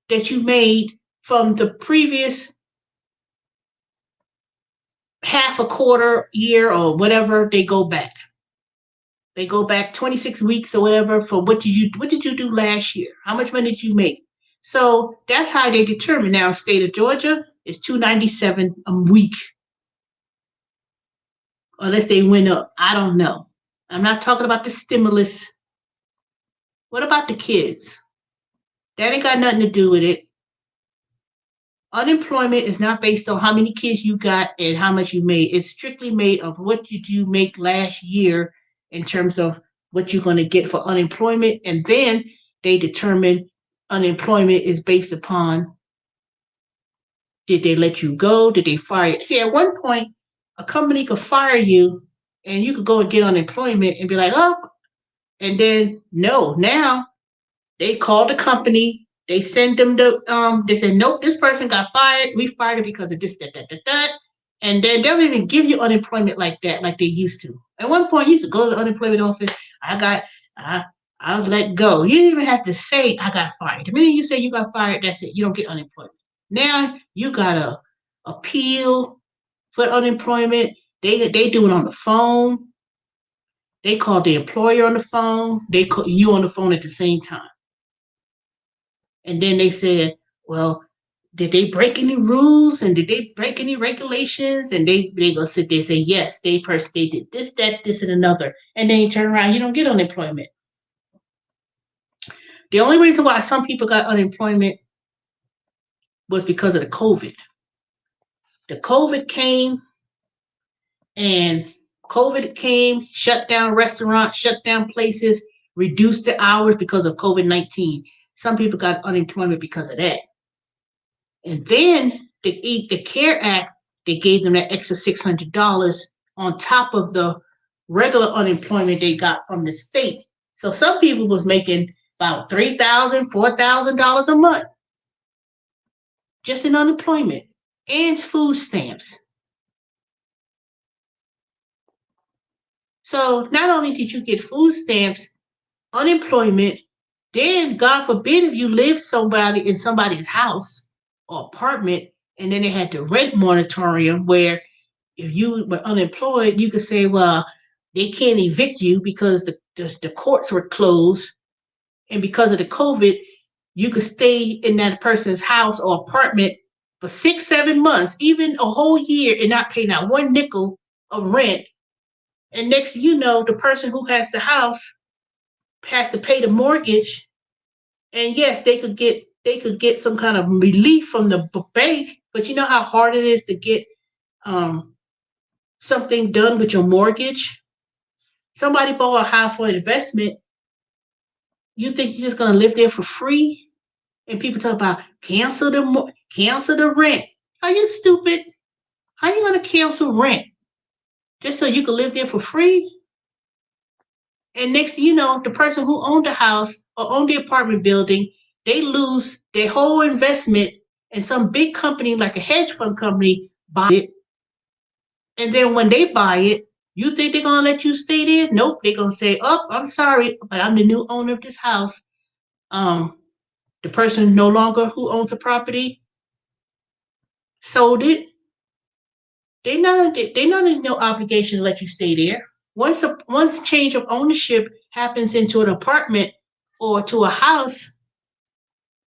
that you made from the previous half a quarter, year, or whatever. They go back. They go back 26 weeks or whatever for what did you do last year? How much money did you make? So that's how they determine. Now, state of Georgia is $297 a week. Unless they went up. I don't know. I'm not talking about the stimulus. What about the kids? That ain't got nothing to do with it. Unemployment is not based on how many kids you got and how much you made. It's strictly made of what did you make last year in terms of what you're going to get for unemployment. And then they determine unemployment is based upon, did they let you go? Did they fire you? See, at one point, a company could fire you and you could go and get unemployment and be like, oh, and then no, now they call the company. They send them they said, nope, this person got fired. We fired it because of this, that. And then they don't even give you unemployment like that, like they used to. At one point, you used to go to the unemployment office. I was let go. You didn't even have to say I got fired. The minute you say you got fired, that's it. You don't get unemployment. Now you gotta appeal for unemployment. They do it on the phone. They call the employer on the phone. They call you on the phone at the same time. And then they said, well, did they break any rules and did they break any regulations? And they go sit there and say, yes, they did this, that, this, and another. And then you turn around, you don't get unemployment. The only reason why some people got unemployment was because of the COVID. The COVID came and shut down restaurants, shut down places, reduced the hours because of COVID-19. Some people got unemployment because of that. And then the CARE Act, they gave them that extra $600 on top of the regular unemployment they got from the state. So some people was making about $3,000, $4,000 a month just in unemployment and food stamps. So not only did you get food stamps, unemployment, then God forbid if you live in somebody's house or apartment, and then they had the rent moratorium where if you were unemployed, you could say, well, they can't evict you because the courts were closed. And because of the COVID, you could stay in that person's house or apartment for 6-7 months, even a whole year, and not pay not one nickel of rent. And next thing you know, the person who has the house has to pay the mortgage. And yes, they they could get some kind of relief from the bank. But you know how hard it is to get um, something done with your mortgage. Somebody bought a house for an investment. You think you're just gonna live there for free? And people talk about cancel the rent. Are you stupid? How are you gonna cancel rent just so you can live there for free? And next thing you know, the person who owned the house or owned the apartment building, they lose their whole investment, and some big company like a hedge fund company buy it. And then when they buy it, you think they're gonna let you stay there? Nope, they're gonna say, "Oh, I'm sorry, but I'm the new owner of this house." Um, the person no longer who owns the property sold it. They not in no obligation to let you stay there. Once change of ownership happens into an apartment or to a house,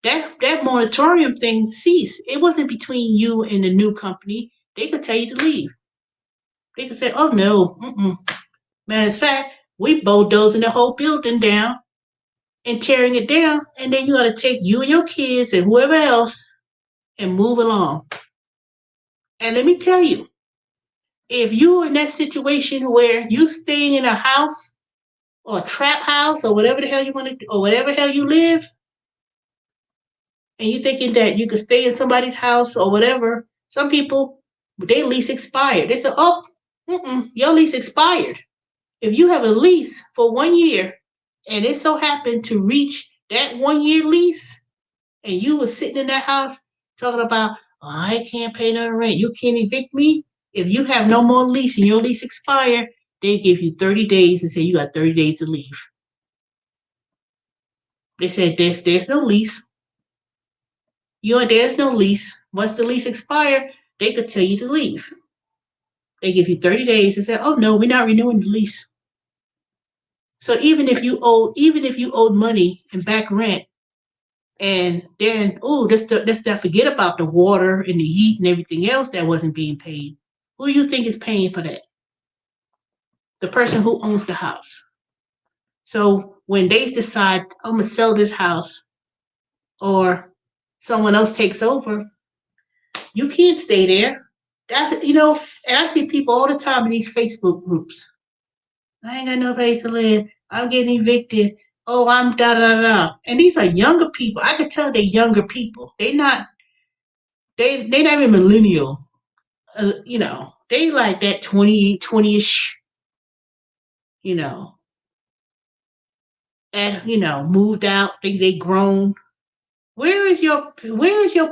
that moratorium thing ceased. It wasn't between you and the new company. They could tell you to leave. They could say, "Oh no, mm-mm." Matter of fact, we bulldozing the whole building down and tearing it down, and then you got to take you and your kids and whoever else and move along. And let me tell you, if you're in that situation where you staying in a house or a trap house or whatever the hell you want to do, or whatever the hell you live, and you thinking that you could stay in somebody's house or whatever, some people, their lease expired. They say, "Oh, your lease expired." If you have a lease for 1 year and it so happened to reach that 1 year lease, and you were sitting in that house talking about, "Oh, I can't pay no rent. You can't evict me." If you have no more lease and your lease expired, they give you 30 days and say you got 30 days to leave. They said there's no lease. There's no lease. Once the lease expired, they could tell you to leave. They give you 30 days and say, "Oh no, we're not renewing the lease." So even if you owed money and back rent, and then let's not forget about the water and the heat and everything else that wasn't being paid. Who do you think is paying for that? The person who owns the house. So when they decide, "I'm gonna sell this house," or someone else takes over, you can't stay there. And I see people all the time in these Facebook groups. "I ain't got no place to live. I'm getting evicted. Oh, I'm da da da." And these are younger people. I could tell they're younger people. They not even millennial. They like that 20-ish. You know, and moved out. Think they grown. Where is your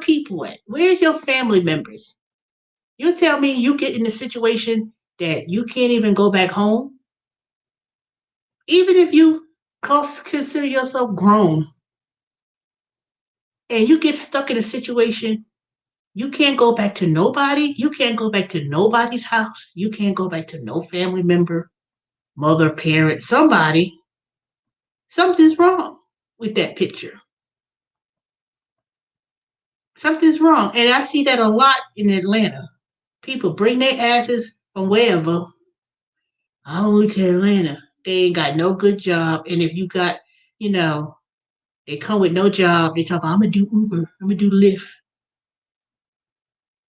people at? Where's your family members? You tell me you get in a situation that you can't even go back home, even if you consider yourself grown, and you get stuck in a situation you can't go back to nobody. You can't go back to nobody's house. You can't go back to no family member, mother, parent, somebody. Something's wrong with that picture. Something's wrong. And I see that a lot in Atlanta. People bring their asses from wherever. I move to Atlanta. They ain't got no good job. And if you got, you know, they come with no job, they talk about, "I'm gonna do Uber, I'm gonna do Lyft.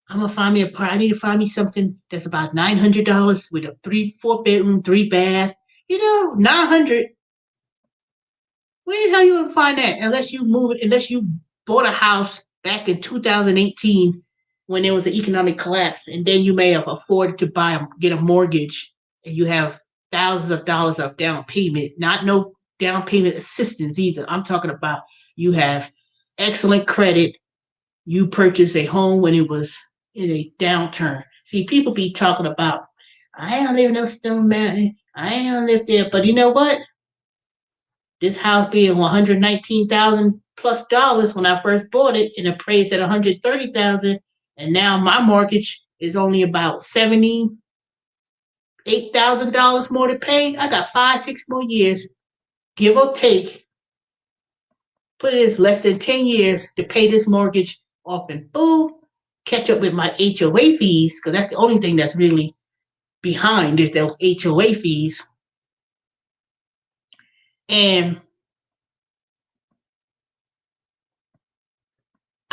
I'm gonna find me a part. I need to find me something that's about $900 with a 4 bedroom, 3 bath. 900. Where the hell you gonna find that? Unless you bought a house back in 2018 when there was an economic collapse, and then you may have afforded to get a mortgage, and you have thousands of dollars of down payment. Not no down payment assistance either. I'm talking about you have excellent credit. You purchased a home when it was in a downturn. See, people be talking about, "I ain't live in no Stone Mountain. I ain't live there." But you know what? This house being $119,000 plus dollars when I first bought it, and appraised at $130,000, and now my mortgage is only about $78,000 more to pay. I got 5, 6 more years, give or take. Put it as less than 10 years to pay this mortgage off, and boom, catch up with my HOA fees, because that's the only thing that's really behind is those HOA fees. And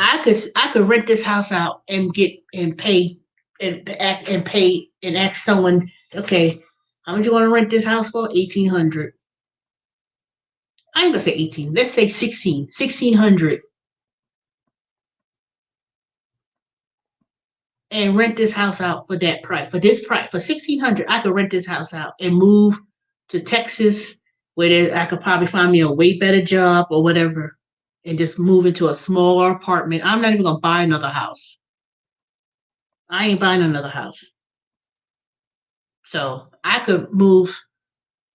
I could rent this house out and get and pay and pay and ask someone, okay, how much you want to rent this house for? 1,800. I ain't gonna say 18. Let's say 16. 1,600. And rent this house out for that price. For this price, for 1,600, I could rent this house out and move to Texas, where I could probably find me a way better job or whatever, and just move into a smaller apartment. I'm not even gonna buy another house. I ain't buying another house. So I could move,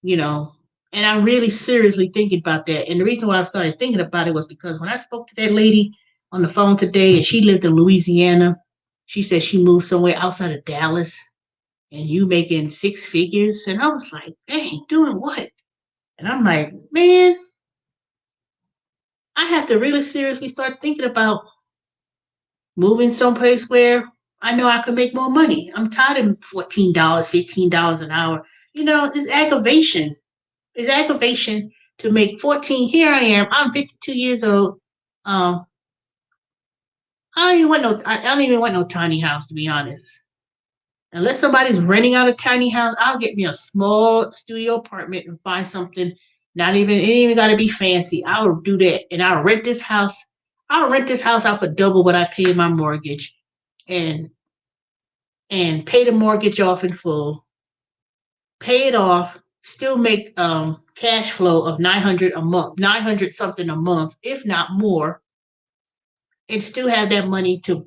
you know, and I'm really seriously thinking about that. And the reason why I started thinking about it was because when I spoke to that lady on the phone today, and she lived in Louisiana, she said she moved somewhere outside of Dallas, and you making six figures. And I was like, dang, doing what? And I'm like, man, I have to really seriously start thinking about moving someplace where I know I can make more money. I'm tired of $14, $15 an hour. It's aggravation. It's aggravation to make 14. Here I am. I'm 52 years old. Um, I don't even want no tiny house, to be honest. Unless somebody's renting out a tiny house, I'll get me a small studio apartment and find something. It ain't even gotta be fancy. I'll do that, and I'll rent this house. I'll rent this house out for double what I pay my mortgage, and pay the mortgage off in full. Pay it off. Still make cash flow of 900 a month, 900 something a month, if not more, and still have that money to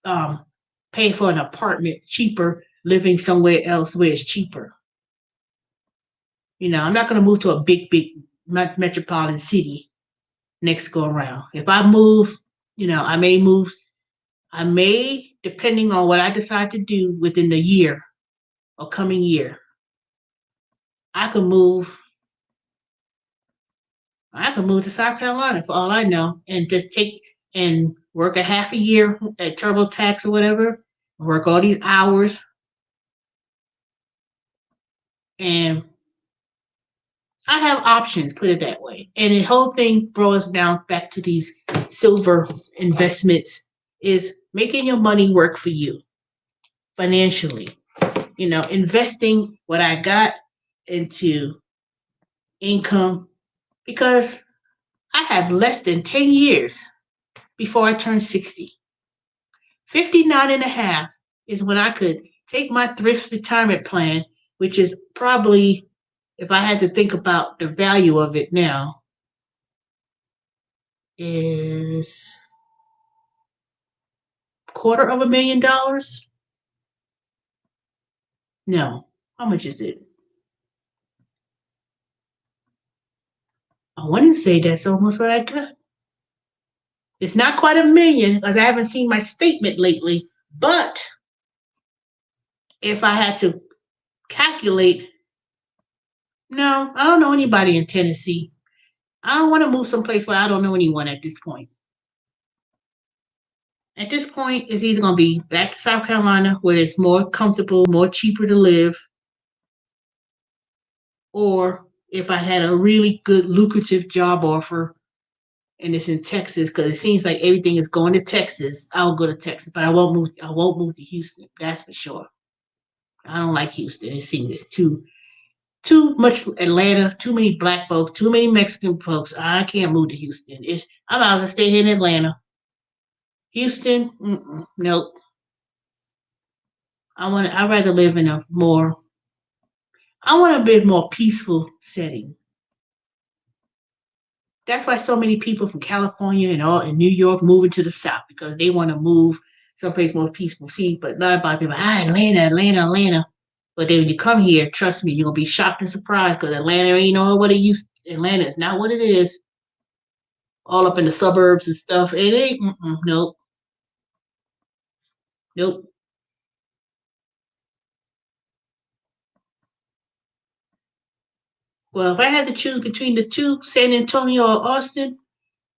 um pay for an apartment cheaper, living somewhere else where it's cheaper. I'm not going to move to a big metropolitan city next go around. If I move, I may move. I may, depending on what I decide to do within the year or coming year, I could move. I could move to South Carolina for all I know, and just take and work a half a year at TurboTax or whatever. Work all these hours, and I have options, put it that way. And the whole thing boils down back to these silver investments, is making your money work for you financially. Investing what I got into income, because I have less than 10 years before I turn 60. 59 and a half is when I could take my thrift retirement plan, which is probably, if I had to think about the value of it now, is $250,000. No, how much is it? I want to say that's almost what I got. It's not quite a million because I haven't seen my statement lately. But if I had to calculate, no, I don't know anybody in Tennessee. I don't want to move someplace where I don't know anyone at this point. At this point, it's either going to be back to South Carolina where it's more comfortable, more cheaper to live, or if I had a really good, lucrative job offer and it's in Texas, because it seems like everything is going to Texas, I'll go to Texas, but I won't move. I won't move to Houston. That's for sure. I don't like Houston. It seems it's too much Atlanta, too many black folks, too many Mexican folks. I can't move to Houston. I'm out to stay here in Atlanta. Houston, nope. I'd rather live in a more. I want a bit more peaceful setting. That's why so many people from California and all in New York moving to the South, because they want to move someplace more peaceful. See, but a lot of people, Atlanta. But then when you come here, trust me, you're gonna be shocked and surprised, because Atlanta ain't all what it used. Atlanta is not what it is. All up in the suburbs and stuff. It ain't. Nope. Nope. Well, if I had to choose between the two, San Antonio or Austin,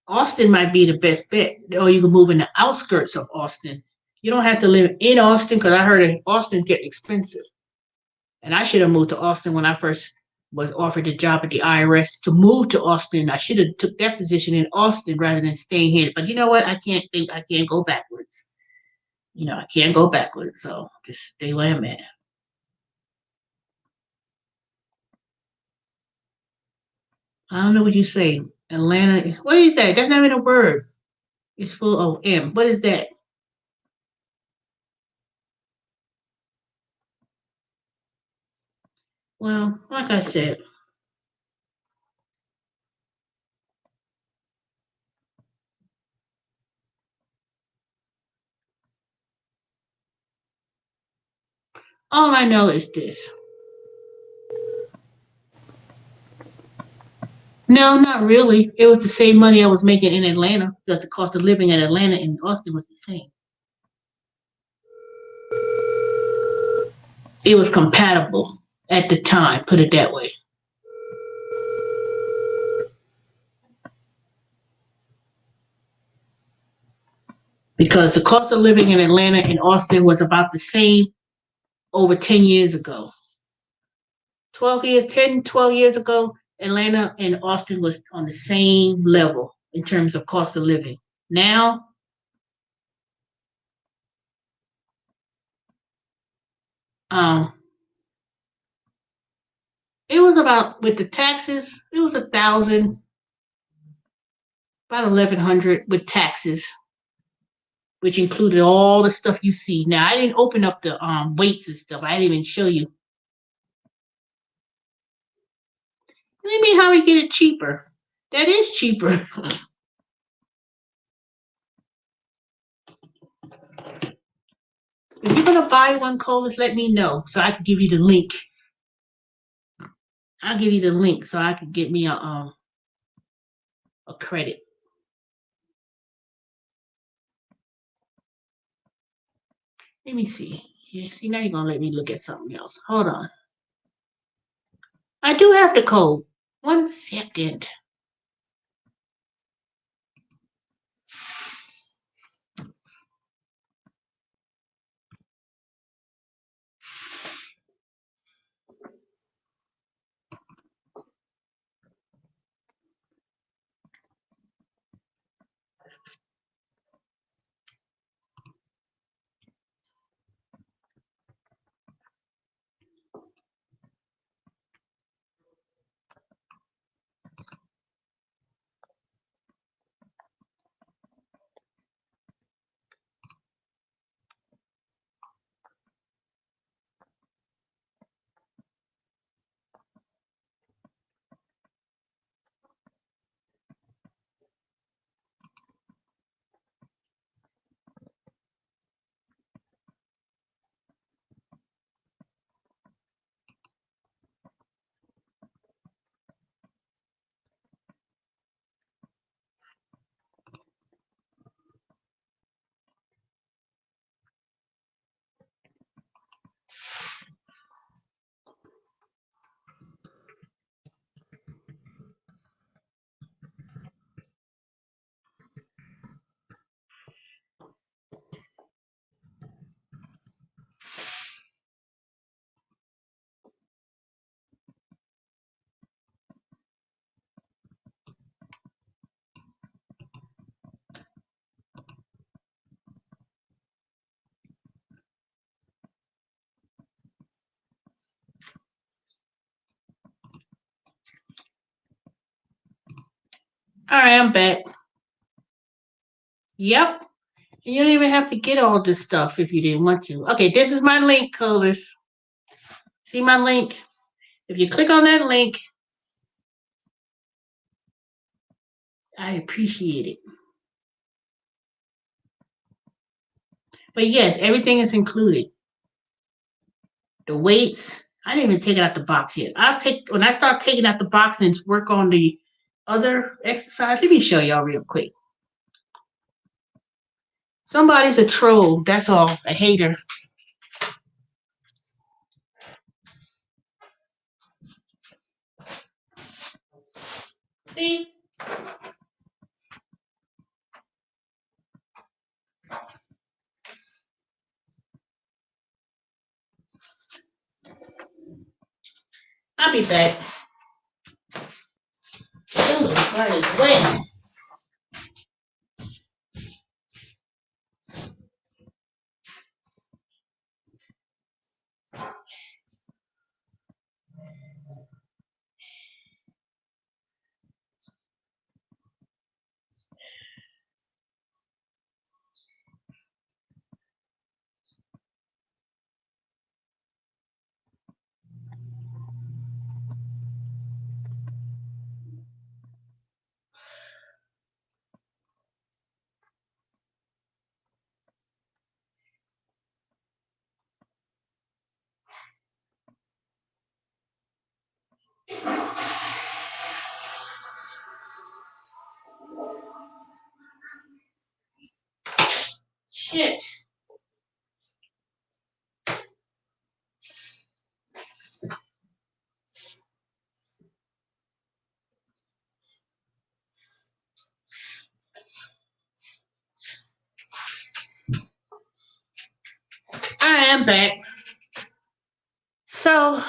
Austin might be the best bet. Or you can move in the outskirts of Austin. You don't have to live in Austin, because I heard Austin's getting expensive. And I should have moved to Austin when I first was offered a job at the IRS to move to Austin. I should have took that position in Austin rather than staying here. But you know what? I can't go backwards. I can't go backwards. So just stay where I'm at. I don't know what you say. Atlanta. What is that? That's not even a word. It's full of M. What is that? Well, like I said, all I know is this. No, not really. It was the same money I was making in Atlanta because the cost of living in Atlanta and Austin was the same. It was compatible at the time, put it that way. Because the cost of living in Atlanta and Austin was about the same over 10 years ago. 12 years ago, Atlanta and Austin was on the same level in terms of cost of living. Now, um, it was about with the taxes, it was 1,000, about 1,100 with taxes, which included all the stuff you see. Now, I didn't open up the weights and stuff. I didn't even show you. What do you mean how we get it cheaper? That is cheaper. If you're gonna buy one, Colas, let me know so I can give you the link. I'll give you the link so I can get me a credit. Let me see. Yeah, see now you're gonna let me look at something else. Hold on. I do have the code. 1 second. All right, I'm back. Yep. You don't even have to get all this stuff if you didn't want to. Okay, this is my link, Colas. See my link? If you click on that link, I appreciate it. But yes, everything is included. The weights, I didn't even take it out the box yet. When I start taking out the box and work on the other exercise. Let me show y'all real quick. Somebody's a troll. That's all. A hater. See? I'll be back. Right is wet. Shit. I am back. So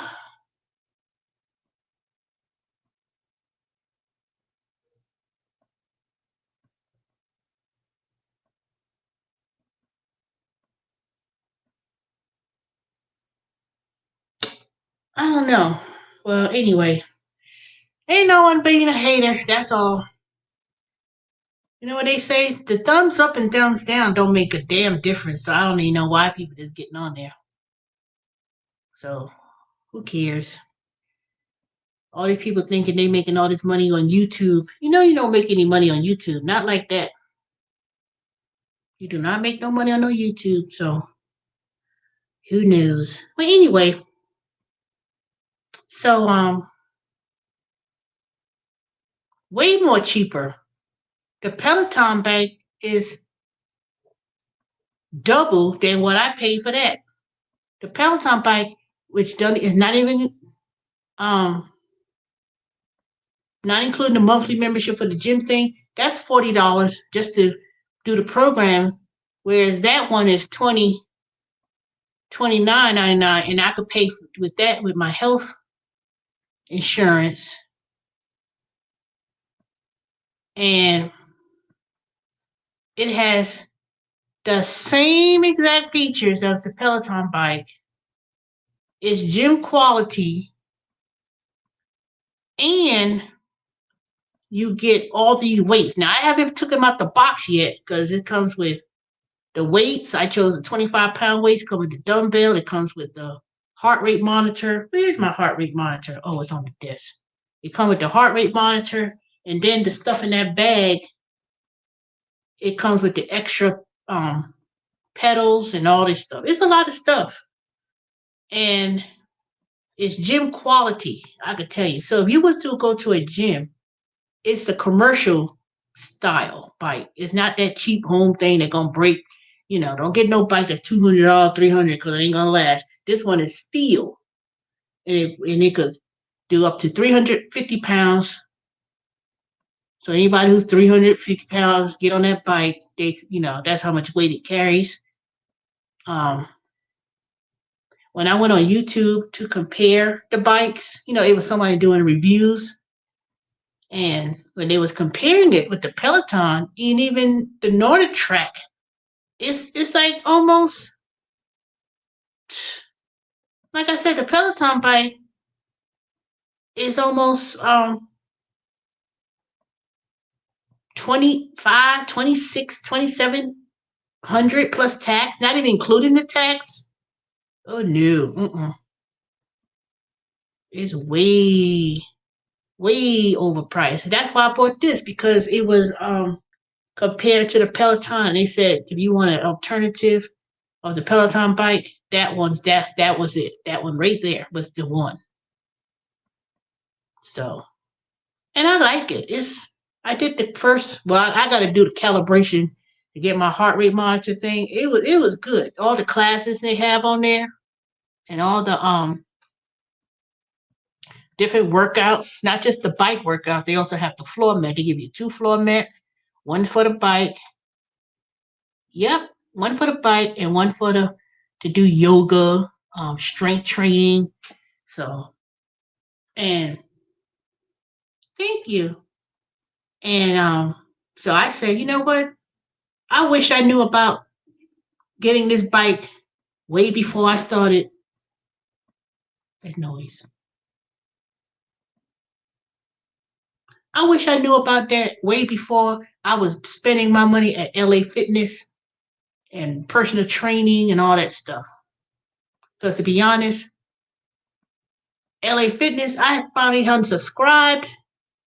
I don't know. Well, anyway, ain't no one being a hater. That's all. You know what they say? The thumbs up and thumbs down don't make a damn difference. So I don't even know why people just getting on there. So who cares? All these people thinking they making all this money on YouTube. You don't make any money on YouTube. Not like that. You do not make no money on no YouTube. So who knows? But anyway, so way more cheaper. The Peloton bike is double than what I paid for that. The Peloton bike, which done is not even um not including the monthly membership for the gym thing, that's $40 just to do the program. Whereas that one is $29.99, and I could pay with that with my health insurance, and it has the same exact features as the Peloton bike. It's gym quality, and you get all these weights. Now I haven't took them out the box yet because it comes with the weights. I chose a 25-pound weights. It comes with the dumbbell. It comes with the heart rate monitor. Where's my heart rate monitor? Oh, it's on the desk. It comes with the heart rate monitor, and then the stuff in that bag. It comes with the extra pedals and all this stuff. It's a lot of stuff, and it's gym quality. I could tell you. So if you was to go to a gym, it's the commercial style bike. It's not that cheap home thing that gonna break. Don't get no bike that's $200, $300 because it ain't gonna last. This one is steel, and it could do up to 350 pounds. So anybody who's 350 pounds get on that bike. That's how much weight it carries. Um, when I went on YouTube to compare the bikes, it was somebody doing reviews. And when they was comparing it with the Peloton and even the NordicTrack, it's like almost, like I said, the Peloton bike is almost 25, 26, 2,700 plus tax, not even including the tax. Oh no, it's way, way overpriced. That's why I bought this, because it was compared to the Peloton. They said if you want an alternative of the Peloton bike, that was it. That one right there was the one. So, and I like it. I did the first. Well, I got to do the calibration to get my heart rate monitor thing. It was good. All the classes they have on there, and all the different workouts. Not just the bike workouts. They also have the floor mat. They give you 2 floor mats, one for the bike. Yep, one for the bike and one for to do yoga, strength training. So, and thank you. And so I said, you know what? I wish I knew about getting this bike way before I started that noise. I wish I knew about that way before I was spending my money at LA Fitness and personal training and all that stuff. Because to be honest, LA Fitness, I finally unsubscribed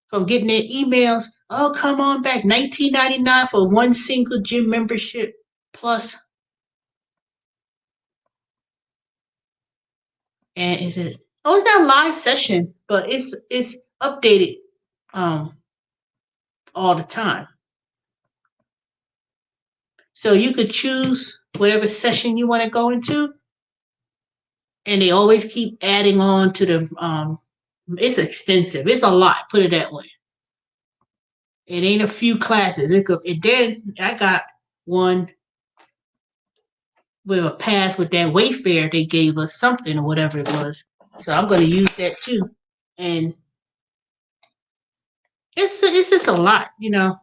from getting their emails. Oh, come on back. $19.99 for one single gym membership plus. And is it? Oh, it's not a live session, but it's updated um all the time. So you could choose whatever session you want to go into, and they always keep adding on to the it's extensive. It's a lot, put it that way. It ain't a few classes. It did. I got one with a pass with that Wayfair. They gave us something or whatever it was. So I'm going to use that too. And it's just a lot, you know.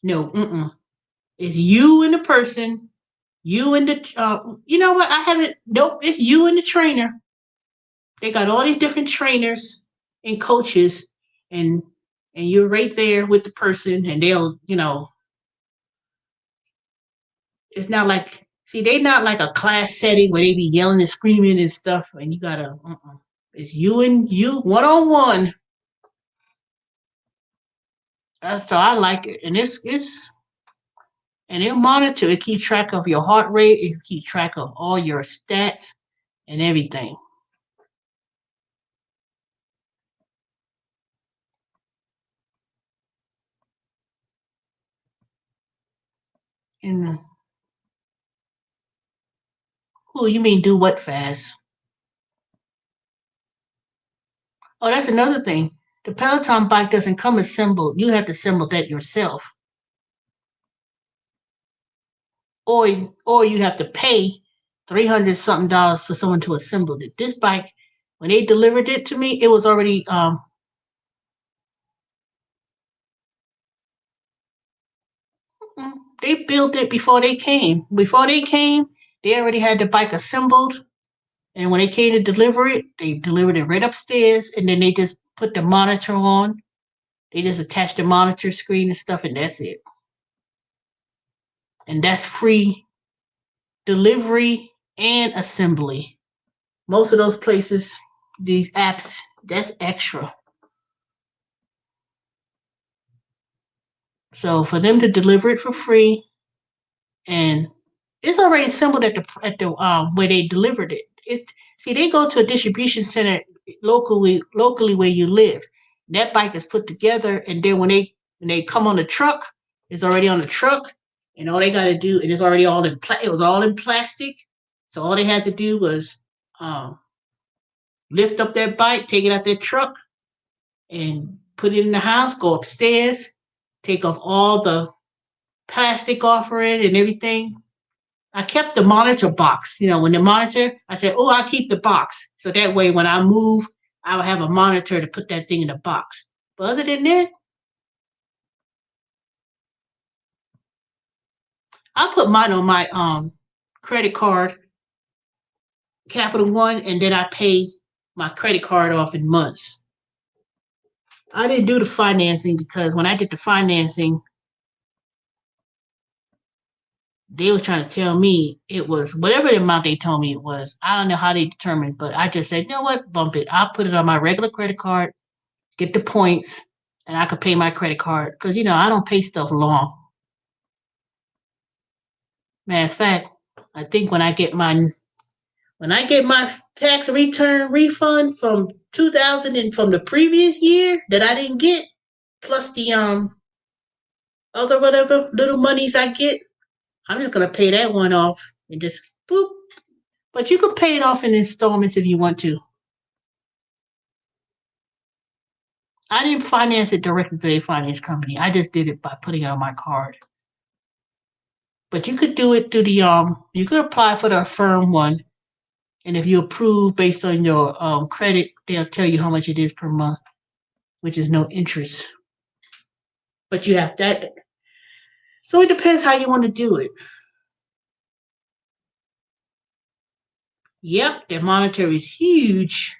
No, it's you and the person, you and the you know what? I haven't. Nope, it's you and the trainer. They got all these different trainers and coaches, and you're right there with the person, and they'll, you know, it's not like, see, they not like a class setting where they be yelling and screaming and stuff, and you gotta, it's you and you one on one. So I like it, and it's and it'll monitor. It keep track of your heart rate. It keep track of all your stats and everything. And who you mean do what fast? Oh, that's another thing. The Peloton bike doesn't come assembled. You have to assemble that yourself, or you have to pay $300 something for someone to assemble it. This bike, when they delivered it to me, it was already they built it before they came. Before they came, they already had the bike assembled. And when they came to deliver it, they delivered it right upstairs, and then they just put the monitor on. They just attached the monitor screen and stuff, and that's it. And that's free delivery and assembly. Most of those places, these apps, that's extra. So for them to deliver it for free, and it's already assembled at the where they delivered it. See, they go to a distribution center locally where you live. That bike is put together, and then when they come on the truck, it's already on the truck, and all they got to do, it is already all in it was all in plastic. So all they had to do was um, lift up their bike, take it out their truck, and put it in the house. Go upstairs, take off all the plastic off it and everything. I kept the monitor box. You know, when the monitor, I said, oh, I'll keep the box. So that way when I move, I will have a monitor to put that thing in the box. But other than that, I put mine on my credit card, Capital One, and then I pay my credit card off in months. I didn't do the financing because when I did the financing, they were trying to tell me it was whatever the amount they told me it was. I don't know how they determined, but I just said, you know what, bump it. I'll put it on my regular credit card, get the points, and I could pay my credit card because you know I don't pay stuff long. Matter of fact, I think when I get my tax return refund from 2000 and from the previous year that I didn't get, plus the other whatever little monies I get, I'm just gonna pay that one off and just boop. But you could pay it off in installments if you want to. I didn't finance it directly to a finance company. I just did it by putting it on my card. But you could do it through the you could apply for the Affirm one, and if you approve based on your credit, they'll tell you how much it is per month, which is no interest. But you have that. So it depends how you want to do it. Yep, their monitor is huge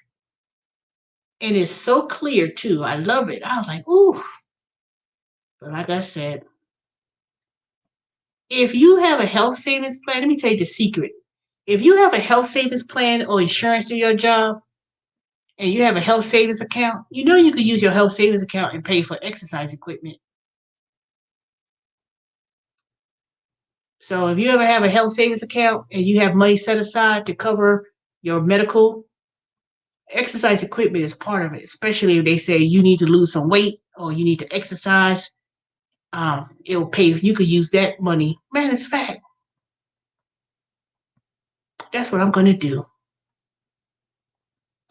and it's so clear too. I love it. I was like, ooh. But like I said, if you have a health savings plan, let me tell you the secret. If you have a health savings plan or insurance to your job and you have a health savings account, you know you can use your health savings account and pay for exercise equipment. So if you ever have a health savings account and you have money set aside to cover your medical, exercise equipment is part of it, especially if they say you need to lose some weight or you need to exercise. It will pay. You could use that money. Man, it's fact. That's what I'm going to do.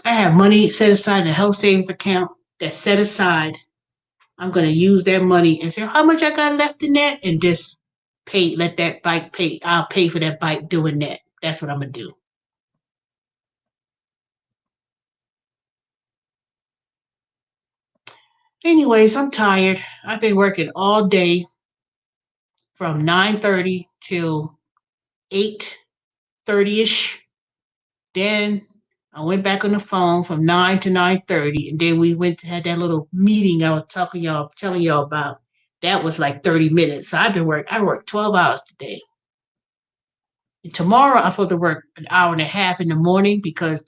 I have money set aside in a health savings account that's set aside. I'm going to use that money and say how much I got left in that and just pay, let that bike pay. I'll pay for that bike doing that. That's what I'm going to do. Anyways, I'm tired. I've been working all day from 9:30 till 8:30ish. Then I went back on the phone from 9 to 9:30, and then we went to had that little meeting I was telling y'all about. That was like 30 minutes. So I worked 12 hours today. And tomorrow I'm supposed to work an hour and a half in the morning because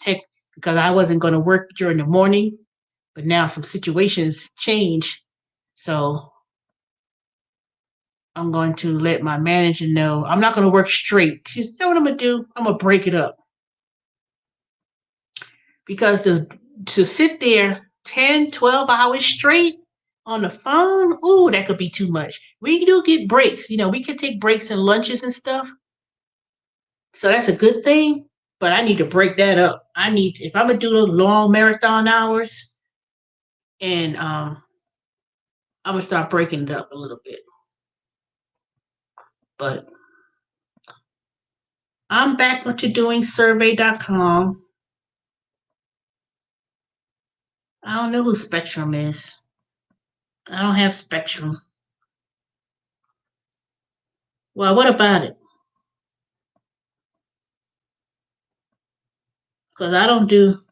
I wasn't going to work during the morning, but now some situations change. So I'm going to let my manager know I'm not going to work straight. She's, you know what I'm going to do? I'm going to break it up because to sit there 10, 12 hours straight on the phone, ooh, that could be too much. We do get breaks. You know, we can take breaks and lunches and stuff. So that's a good thing. But I need to break that up. If I'm going to do those long marathon hours, and I'm going to start breaking it up a little bit. But I'm back to doing survey.com. I don't know who Spectrum is. I don't have Spectrum. Well, what about it? Because I don't do.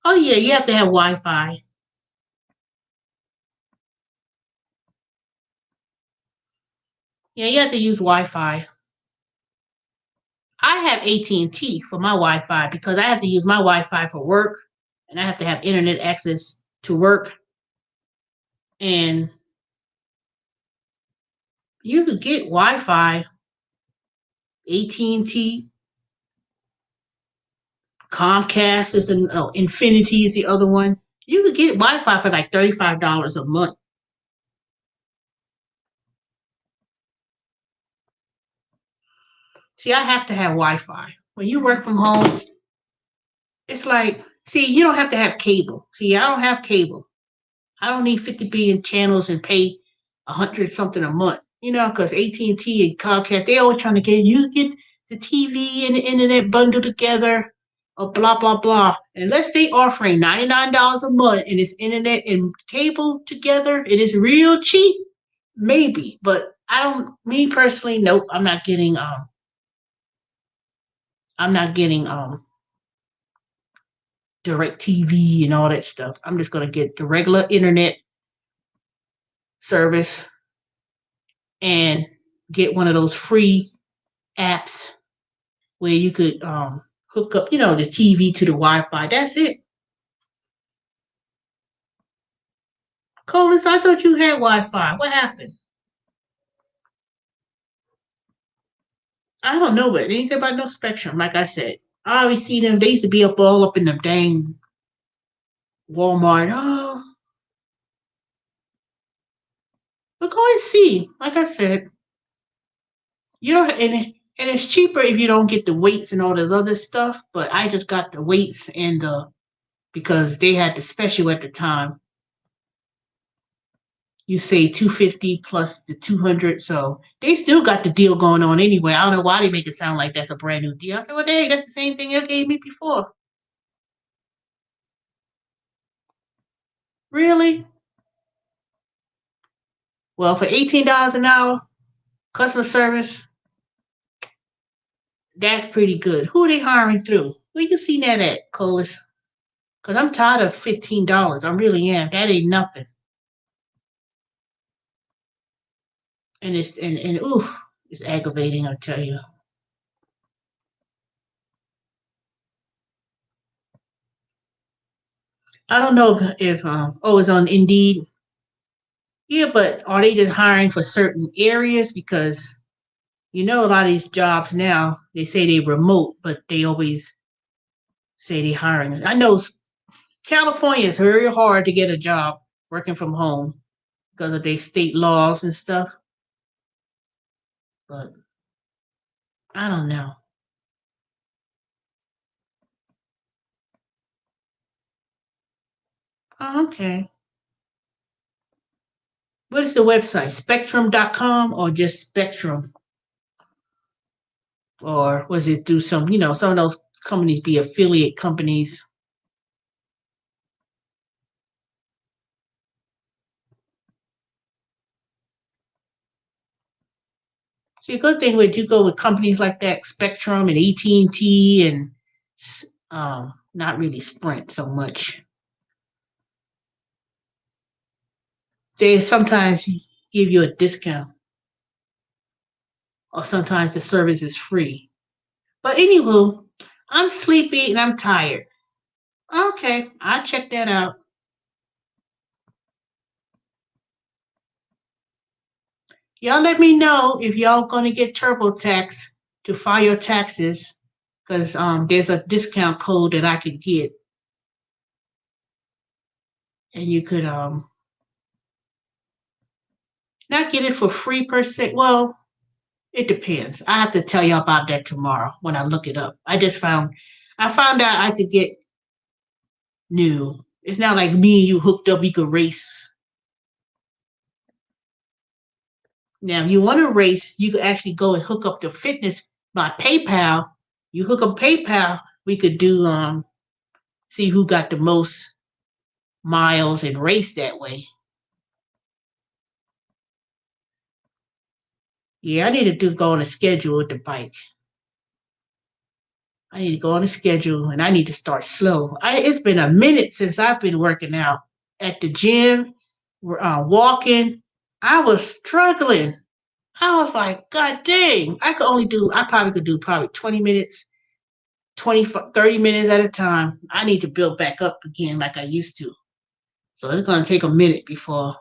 Oh, yeah, you have to have Wi Fi. Yeah, you have to use Wi Fi. I have AT&T for my Wi Fi because I have to use my Wi Fi for work and I have to have internet access to work. And you could get Wi Fi, AT&T, Comcast is Infinity is the other one. You could get Wi-Fi for like $35 a month. See, I have to have Wi-Fi. When you work from home, it's like, see, you don't have to have cable. See, I don't have cable. I don't need 50 billion channels and pay 100 something a month. You know, because AT&T and Comcast, they always trying to get you get the TV and the internet bundled together or blah, blah, blah. And unless they offering $99 a month and it's internet and cable together, it is real cheap, maybe. But me personally, nope, I'm not getting direct TV and all that stuff. I'm just gonna get the regular internet service and get one of those free apps where you could hook up, the TV to the Wi-Fi. That's it. Colas, I thought you had Wi-Fi. What happened? I don't know, but anything about no Spectrum. Like I said, I always see them. They used to be all up in the dang Walmart. Oh, but go and see. Like I said, you don't, and it's cheaper if you don't get the weights and all this other stuff. But I just got the weights and because they had the special at the time. You say 250 plus the 200, so they still got the deal going on anyway. I don't know why they make it sound like that's a brand new deal. I said, well, dang, that's the same thing you gave me before. Really? Well, for $18 an hour, customer service, that's pretty good. Who are they hiring through? Where you see that at, Colas? Because I'm tired of $15. I really am. That ain't nothing. And oof, it's aggravating, I tell you. I don't know if oh, it's on Indeed. Yeah, but are they just hiring for certain areas? Because a lot of these jobs now, they say they remote, but they always say they hiring. I know California is very hard to get a job working from home because of their state laws and stuff. But I don't know. Oh, okay. What is the website? Spectrum.com or just Spectrum? Or was it through some of those companies be affiliate companies? See, a good thing would you go with companies like that, Spectrum and AT&T and not really Sprint so much. They sometimes give you a discount, or sometimes the service is free. But anywho, I'm sleepy and I'm tired. Okay, I'll check that out. Y'all let me know if y'all gonna get TurboTax to file your taxes, because there's a discount code that I could get, and you could not get it for free per se. Well, it depends. I have to tell you about that tomorrow when I look it up. I found out I could get new. It's not like me and you hooked up, we could race. Now, if you want to race, you could actually go and hook up the fitness by PayPal. You hook up PayPal, we could do see who got the most miles and race that way. Yeah, I need to go on a schedule with the bike. I need to go on a schedule and I need to start slow. It's been a minute since I've been working out at the gym, walking. I was struggling. I was like, God dang, I probably could do probably 20 minutes, 20, 30 minutes at a time. I need to build back up again like I used to. So it's going to take a minute before.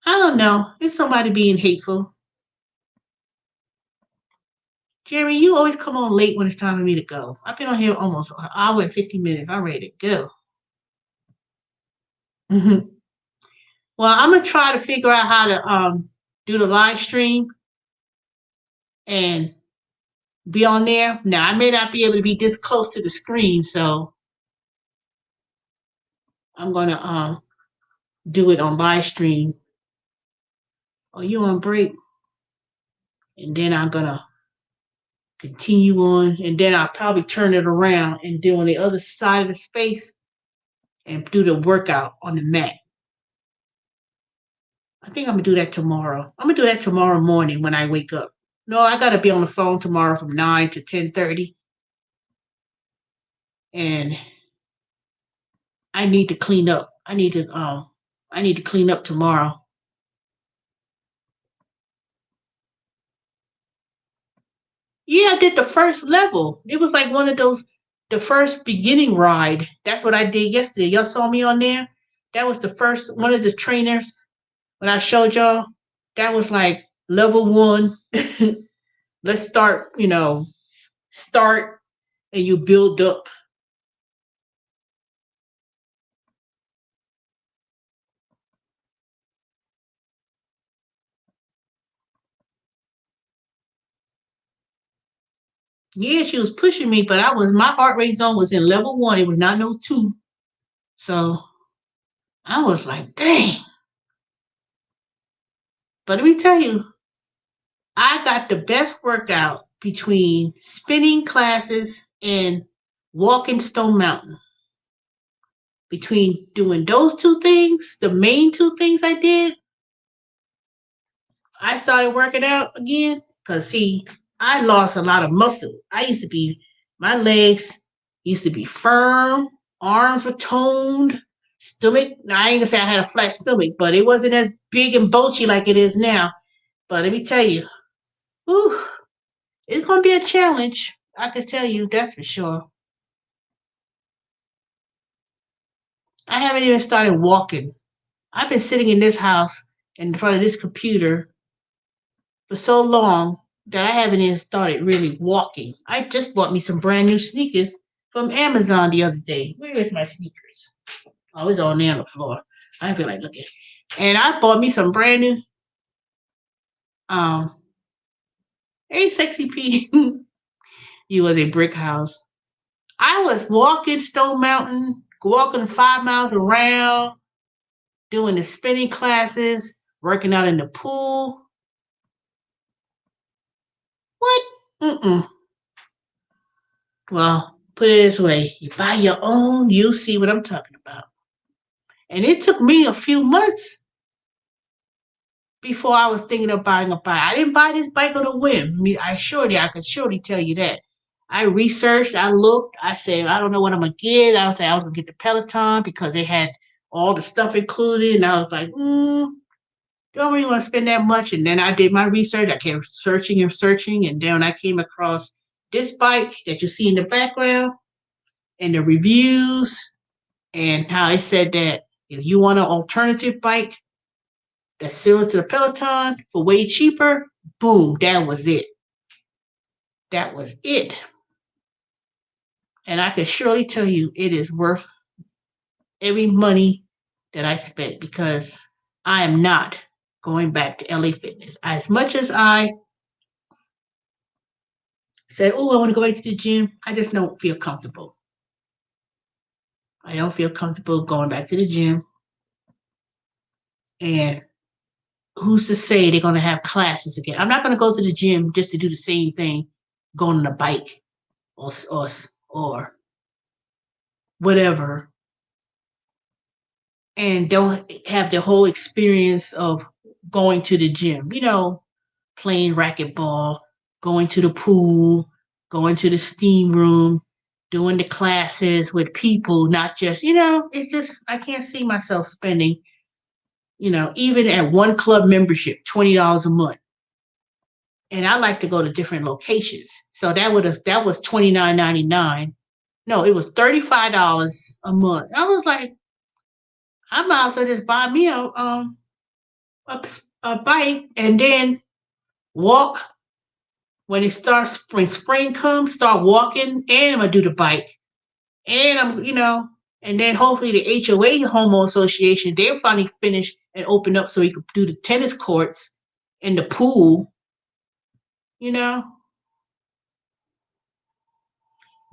I don't know. It's somebody being hateful. Jeremy, you always come on late when it's time for me to go. I've been on here almost an hour and 50 minutes. I'm ready to go. Hmm. Well, I'm gonna try to figure out how to do the live stream and be on there. Now, I may not be able to be this close to the screen, so I'm gonna do it on live stream. Oh, you on break? And then I'm gonna continue on, and then I'll probably turn it around and do on the other side of the space and do the workout on the mat. I think I'm gonna do that tomorrow. I'm gonna do that tomorrow morning when I wake up. No, I gotta be on the phone tomorrow from 9 to 10:30, and I need to clean up. I need to clean up tomorrow. Yeah, I did the first level. It was like one of those the first beginning ride. That's what I did yesterday. Y'all saw me on there. That was the first one of the trainers when I showed y'all. That was like level one. Let's start and you build up. Yeah, she was pushing me, but my heart rate zone was in level one. It was not no two. So I was like, dang. But let me tell you, I got the best workout between spinning classes and walking Stone Mountain. between doing those two things, the main two things I did, I started working out again. Because, see, I lost a lot of muscle. My legs used to be firm, arms were toned, stomach. Now, I ain't gonna say I had a flat stomach, but it wasn't as big and bulgy like it is now. But let me tell you, whew, it's gonna be a challenge. I can tell you, that's for sure. I haven't even started walking. I've been sitting in this house in front of this computer for so long that I haven't even started really walking. I just bought me some brand new sneakers from Amazon the other day. Where is my sneakers? Oh, it's all there on the floor. I feel like looking. And I bought me some brand new um hey sexy P. You was a brick house. I was walking Stone Mountain, walking 5 miles around, doing the spinning classes, working out in the pool. What? Mm-mm. Well, put it this way: you buy your own, you'll see what I'm talking about. And it took me a few months before I was thinking of buying a bike. I didn't buy this bike on a whim. I could surely tell you that. I researched, I looked, I said, I don't know what I'm gonna get. I was like, I was gonna get the Peloton because they had all the stuff included, and I was like, don't really want to spend that much. And then I did my research. I kept searching and searching, and then I came across this bike that you see in the background and the reviews and how it said that if you want an alternative bike that's similar to the Peloton for way cheaper, boom, that was it. That was it. And I can surely tell you it is worth every money that I spent because I am not going back to LA Fitness. As much as I said, oh, I want to go back to the gym, I just don't feel comfortable. I don't feel comfortable going back to the gym. And who's to say they're going to have classes again? I'm not going to go to the gym just to do the same thing, going on a bike or whatever, and don't have the whole experience of going to the gym. Playing racquetball, going to the pool, going to the steam room, doing the classes with people, not just, it's just, I can't see myself spending, even at one club membership, $20 a month. And I like to go to different locations. So that was $29.99. No, it was $35 a month. I was like, I might as well just buy me a bike and then walk when spring comes, start walking, and I'm gonna do the bike. And and then hopefully the HOA Homo Association, they'll finally finish and open up so we could do the tennis courts and the pool.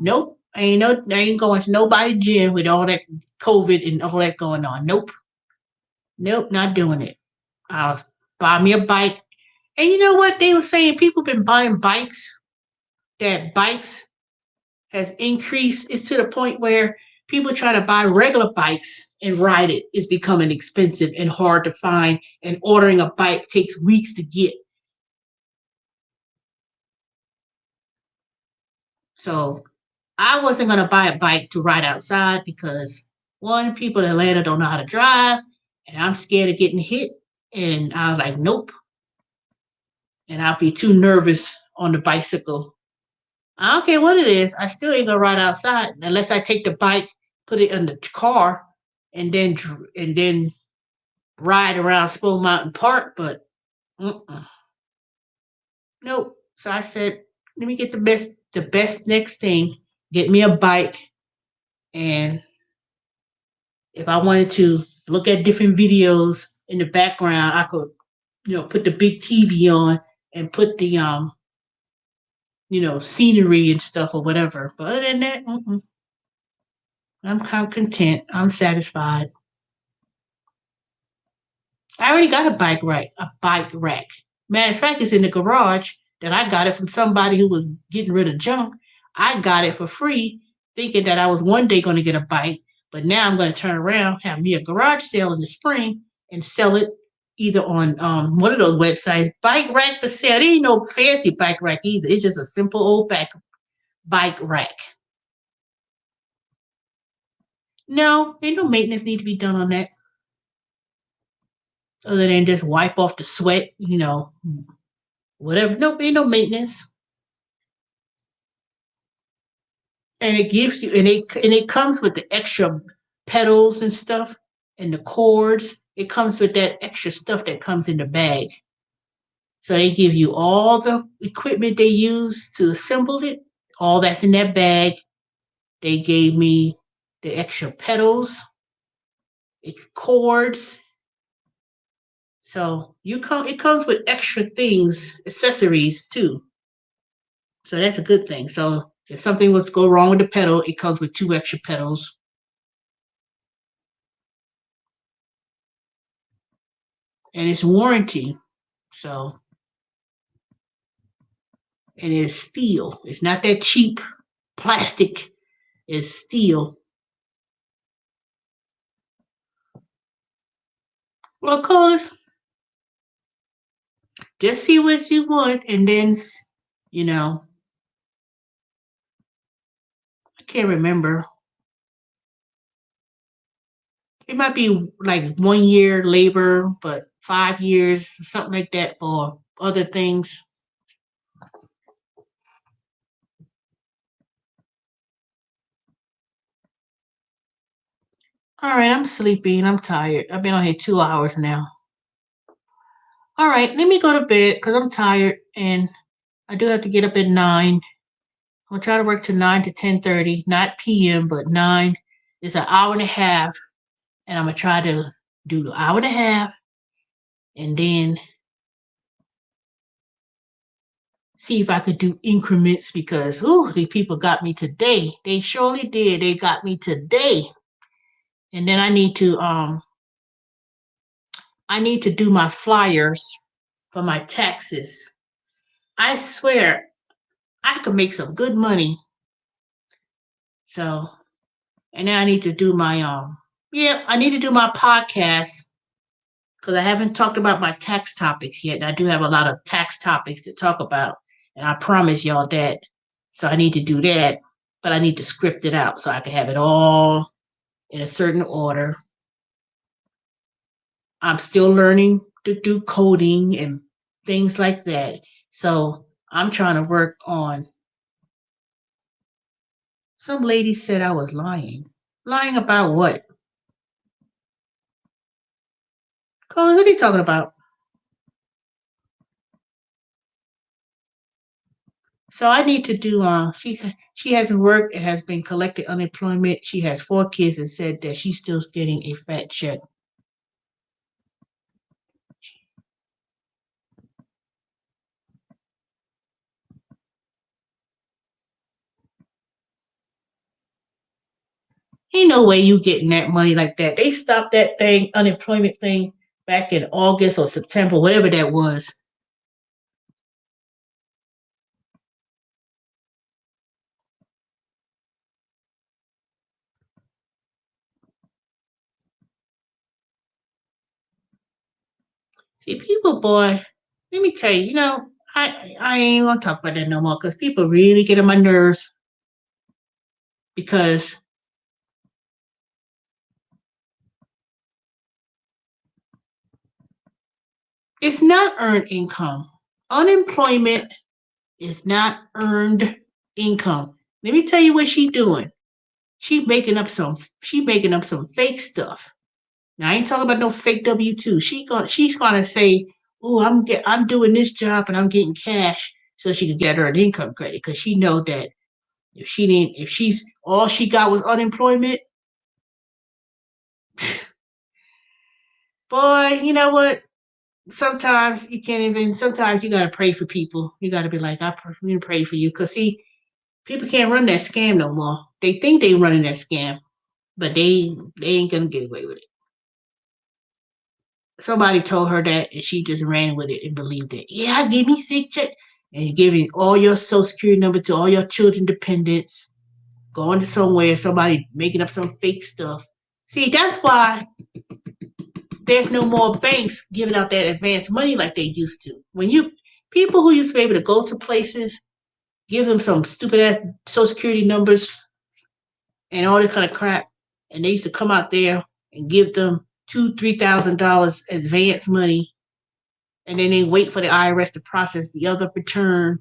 Nope. I ain't going to nobody gym with all that COVID and all that going on. Nope. Nope, not doing it. I'll buy me a bike. And you know what? They were saying people been buying bikes. That bikes has increased. It's to the point where people try to buy regular bikes and ride it is becoming expensive and hard to find. And ordering a bike takes weeks to get. So I wasn't going to buy a bike to ride outside because one, people in Atlanta don't know how to drive, and I'm scared of getting hit. And I was like, nope. And I'll be too nervous on the bicycle. I don't care what it is. I still ain't gonna ride outside unless I take the bike, put it in the car, and then ride around Spoon Mountain Park. But nope. So I said, let me get the best next thing. Get me a bike, and if I wanted to look at different videos in the background, I could, put the big TV on and put the scenery and stuff or whatever. But other than that, I'm kind of content. I'm satisfied. I already got a bike rack. Matter of fact, it's in the garage that I got it from somebody who was getting rid of junk. I got it for free, thinking that I was one day going to get a bike. But now I'm going to turn around, have me a garage sale in the spring, and sell it either on one of those websites, Bike Rack for sale. There ain't no fancy bike rack either. It's just a simple old bike rack. No, ain't no maintenance need to be done on that, other than just wipe off the sweat, whatever. Nope, ain't no maintenance. And it gives you, and it comes with the extra pedals and stuff, and the cords. It comes with that extra stuff that comes in the bag. So they give you all the equipment they use to assemble it. All that's in that bag. They gave me the extra pedals, cords. So it comes with extra things, accessories too. So that's a good thing. So if something was to go wrong with the pedal, it comes with 2 extra pedals. And it's warranty. So it is steel. It's not that cheap plastic. It's steel. Well, callers, just see what you want, and then, you know, I can't remember. It might be like 1 year labor, but 5 years, something like that for other things. All right, I'm sleepy and I'm tired. I've been on here 2 hours now. All right, let me go to bed because I'm tired and I do have to get up at 9. I'll try to work to 9 to 10:30, not p.m., but 9 is an hour and a half, and I'm gonna try to do the hour and a half, and then see if I could do increments because these people got me today. They surely did. They got me today. And then I need to do my flyers for my taxes. I swear I could make some good money. So, and then I need to do my I need to do my podcast because I haven't talked about my tax topics yet. And I do have a lot of tax topics to talk about, and I promise y'all that. So I need to do that, but I need to script it out so I can have it all in a certain order. I'm still learning to do coding and things like that. So I'm trying to work on. Some lady said I was lying. Lying about what? Colin, what are you talking about? So I need to do. She hasn't worked and has been collecting unemployment. She has 4 kids and said that she's still getting a fat check. Ain't no way you getting that money like that. They stopped that thing, unemployment thing, back in August or September, whatever that was. See, people, boy, let me tell you, I ain't gonna talk about that no more because people really get on my nerves because it's not earned income. Unemployment is not earned income. Let me tell you what she's doing. She making up some fake stuff. Now I ain't talking about no fake W-2. She's gonna say, "Oh, I'm doing this job and I'm getting cash so she can get her an income credit because she know that if she's all she got was unemployment, boy, you know what? Sometimes you can't even. Sometimes you gotta pray for people. You gotta be like, I'm pray for you, cause see, people can't run that scam no more. They think they running that scam, but they ain't gonna get away with it. Somebody told her that, and she just ran with it and believed it. Yeah, give me sick check, and you're giving all your social security number to all your children dependents. going to somewhere, somebody making up some fake stuff. See, that's why there's no more banks giving out that advance money like they used to. When people who used to be able to go to places, give them some stupid ass social security numbers and all this kind of crap, and they used to come out there and give them $2,000-$3,000 advance money, and then they wait for the IRS to process the other return.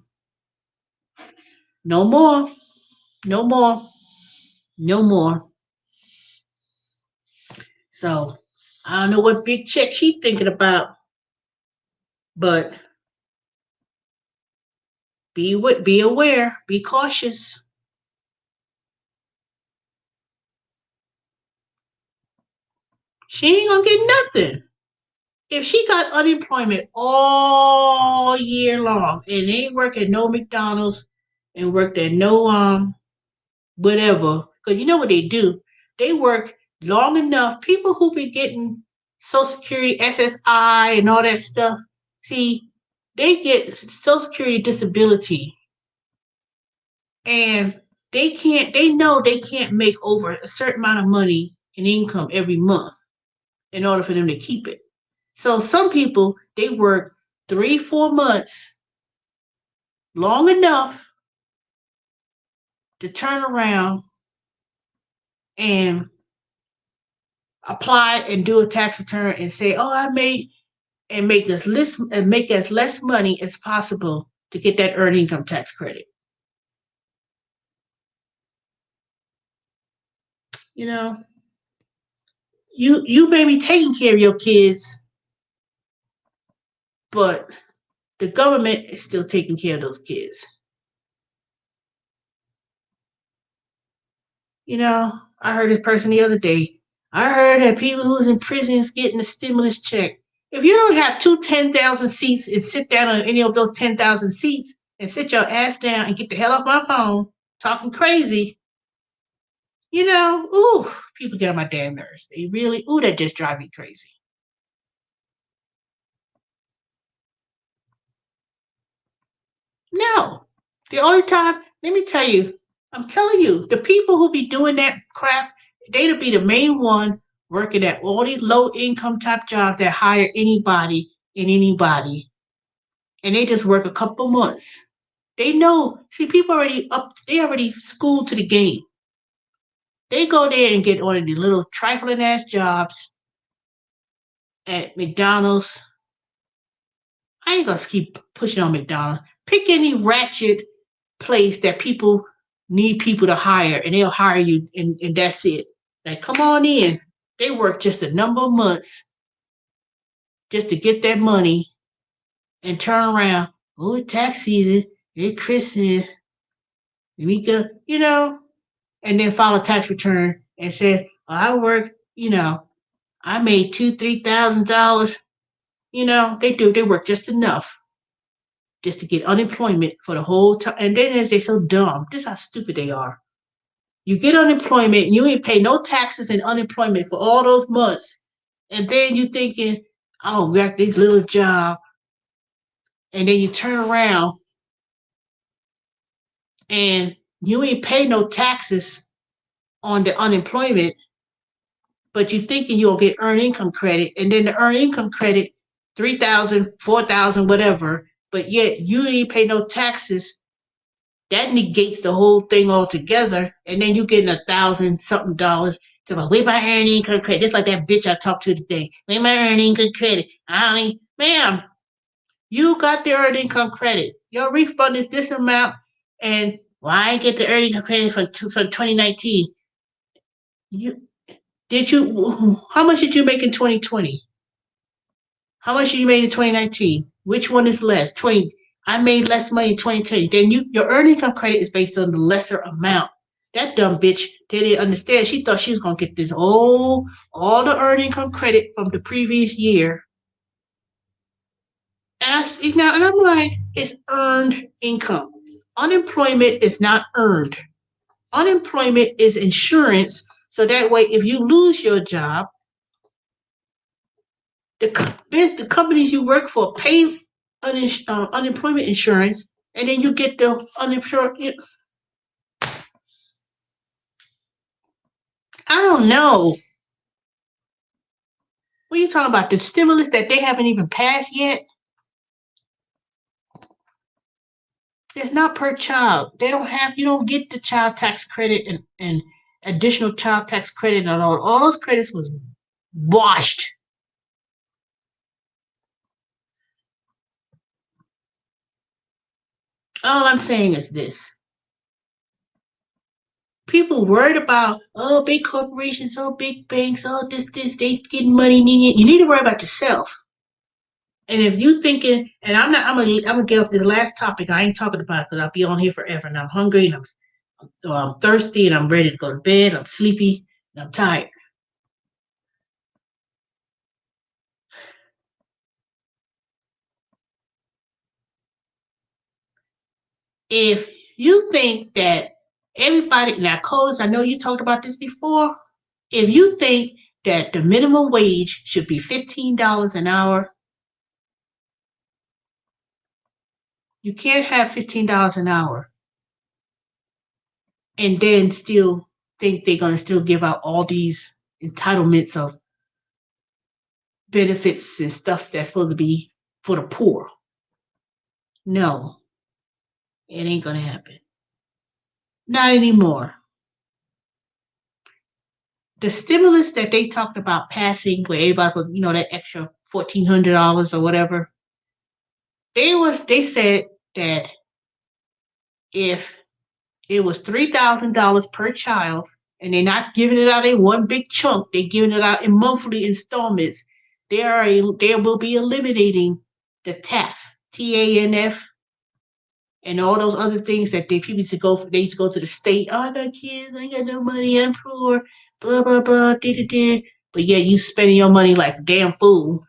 No more. No more. No more. So I don't know what big check she's thinking about, but be aware, be cautious. She ain't gonna get nothing. If she got unemployment all year long and ain't work at no McDonald's and worked at no whatever, because you know what they do? They work long enough. People who be getting Social Security, SSI, and all that stuff, see, they get Social Security disability, and they know they can't make over a certain amount of money in income every month in order for them to keep it. So some people, they work 3-4 months long enough to turn around and apply and do a tax return and say, "Oh, I made," and make as less money as possible to get that earned income tax credit. You know, you may be taking care of your kids, but the government is still taking care of those kids. You know, I heard this person the other day. I heard that people who's in prisons getting a stimulus check. If you don't have 10,000 seats and sit down on any of those 10,000 seats and sit your ass down and get the hell off my phone talking crazy, ooh, people get on my damn nerves. They really, that just drive me crazy. No. The only time, let me tell you, I'm telling you, the people who be doing that crap, they'd be the main one working at all these low income type jobs that hire anybody and anybody. And they just work a couple months. They know, see, people already they already schooled to the game. They go there and get one of the little trifling ass jobs at McDonald's. I ain't gonna keep pushing on McDonald's. Pick any ratchet place that people need people to hire, and they'll hire you, and that's it. Like, come on in. They work just a number of months just to get that money and turn around. Oh, it's tax season. It's Christmas. We go, and then file a tax return and say, oh, I work, I made $2,000-$3,000. They work just enough just to get unemployment for the whole time. And then they're so dumb. This is how stupid they are. You get unemployment and you ain't pay no taxes and unemployment for all those months. And then you thinking, oh, we got this little job. And then you turn around and you ain't pay no taxes on the unemployment, but you thinking you'll get earned income credit. And then the earned income credit, $3,000, $4,000, whatever, but yet you didn't pay no taxes. That negates the whole thing altogether. And then you getting $1,000-something. So, where's my earned income credit? Just like that bitch I talked to today. Where's my earned income credit? Ma'am, you got the earned income credit. Your refund is this amount. And why I get the earned income credit for 2019? How much did you make in 2020? How much did you make in 2019? Which one is less? I made less money in 2020. Then your earned income credit is based on the lesser amount. That dumb bitch didn't understand. She thought she was gonna get this all the earned income credit from the previous year. And I'm like, it's earned income. Unemployment is not earned. Unemployment is insurance. So that way, if you lose your job, the companies you work for pay unemployment insurance, and then you get the unemployment. I don't know. What are you talking about? The stimulus that they haven't even passed yet? It's not per child. They don't have, you don't get the child tax credit and additional child tax credit and all. All those credits was washed. All I'm saying is this. People worried about, oh, big corporations, oh, big banks, oh, this, they getting money. You need to worry about yourself. And if you thinking, and I'm gonna get off this last topic. I ain't talking about it because I'll be on here forever, and I'm hungry, and I'm thirsty, and I'm ready to go to bed. I'm sleepy, and I'm tired. If you think that everybody, now, Coles, I know you talked about this before. If you think that the minimum wage should be $15 an hour, you can't have $15 an hour and then still think they're going to still give out all these entitlements of benefits and stuff that's supposed to be for the poor. No, it ain't going to happen. Not anymore. The stimulus that they talked about passing, where everybody was, that extra $1,400 or whatever, they said that if it was $3,000 per child, and they're not giving it out in one big chunk, they're giving it out in monthly installments. They will be eliminating the TANF, and all those other things that people used to go. They used to go to the state. Oh, I got kids. I got no money. I'm poor. Blah blah blah. But yeah, you spending your money like a damn fool